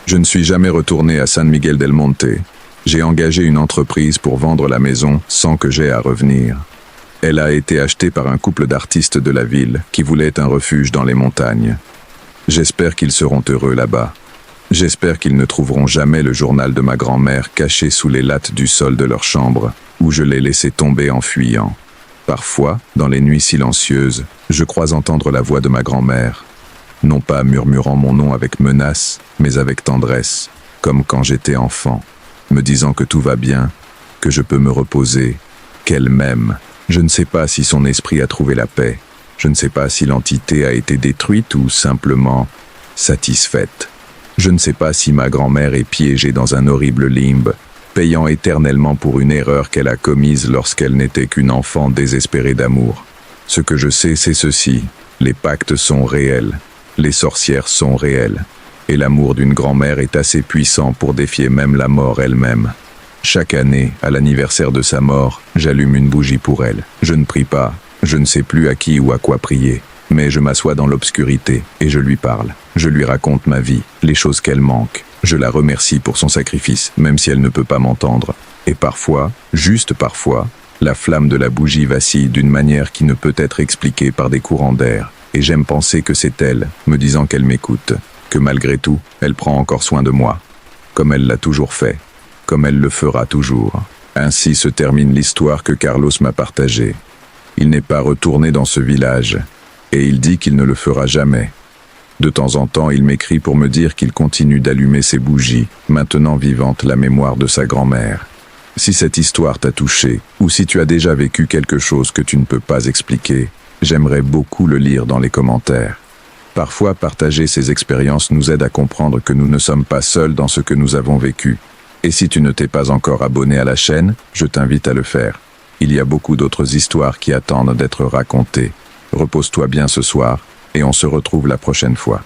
Je ne suis jamais retourné à San Miguel del Monte. J'ai engagé une entreprise pour vendre la maison sans que j'aie à revenir. Elle a été achetée par un couple d'artistes de la ville qui voulaient un refuge dans les montagnes. J'espère qu'ils seront heureux là-bas. J'espère qu'ils ne trouveront jamais le journal de ma grand-mère caché sous les lattes du sol de leur chambre, où je l'ai laissé tomber en fuyant. Parfois, dans les nuits silencieuses, je crois entendre la voix de ma grand-mère, non pas murmurant mon nom avec menace, mais avec tendresse, comme quand j'étais enfant, me disant que tout va bien, que je peux me reposer, qu'elle m'aime. Je ne sais pas si son esprit a trouvé la paix, je ne sais pas si l'entité a été détruite ou simplement satisfaite. Je ne sais pas si ma grand-mère est piégée dans un horrible limbe, payant éternellement pour une erreur qu'elle a commise lorsqu'elle n'était qu'une enfant désespérée d'amour. Ce que je sais, c'est ceci, les pactes sont réels, les sorcières sont réelles, et l'amour d'une grand-mère est assez puissant pour défier même la mort elle-même. Chaque année, à l'anniversaire de sa mort, j'allume une bougie pour elle. Je ne prie pas, je ne sais plus à qui ou à quoi prier, mais je m'assois dans l'obscurité et je lui parle. Je lui raconte ma vie, les choses qu'elle manque. Je la remercie pour son sacrifice, même si elle ne peut pas m'entendre. Et parfois, juste parfois, la flamme de la bougie vacille d'une manière qui ne peut être expliquée par des courants d'air. Et j'aime penser que c'est elle, me disant qu'elle m'écoute, que malgré tout, elle prend encore soin de moi, comme elle l'a toujours fait, comme elle le fera toujours. Ainsi se termine l'histoire que Carlos m'a partagée. Il n'est pas retourné dans ce village, et il dit qu'il ne le fera jamais. De temps en temps, il m'écrit pour me dire qu'il continue d'allumer ses bougies, maintenant vivante la mémoire de sa grand-mère. Si cette histoire t'a touché, ou si tu as déjà vécu quelque chose que tu ne peux pas expliquer, j'aimerais beaucoup le lire dans les commentaires. Parfois, partager ces expériences nous aide à comprendre que nous ne sommes pas seuls dans ce que nous avons vécu. Et si tu ne t'es pas encore abonné à la chaîne, je t'invite à le faire. Il y a beaucoup d'autres histoires qui attendent d'être racontées. Repose-toi bien ce soir, et on se retrouve la prochaine fois.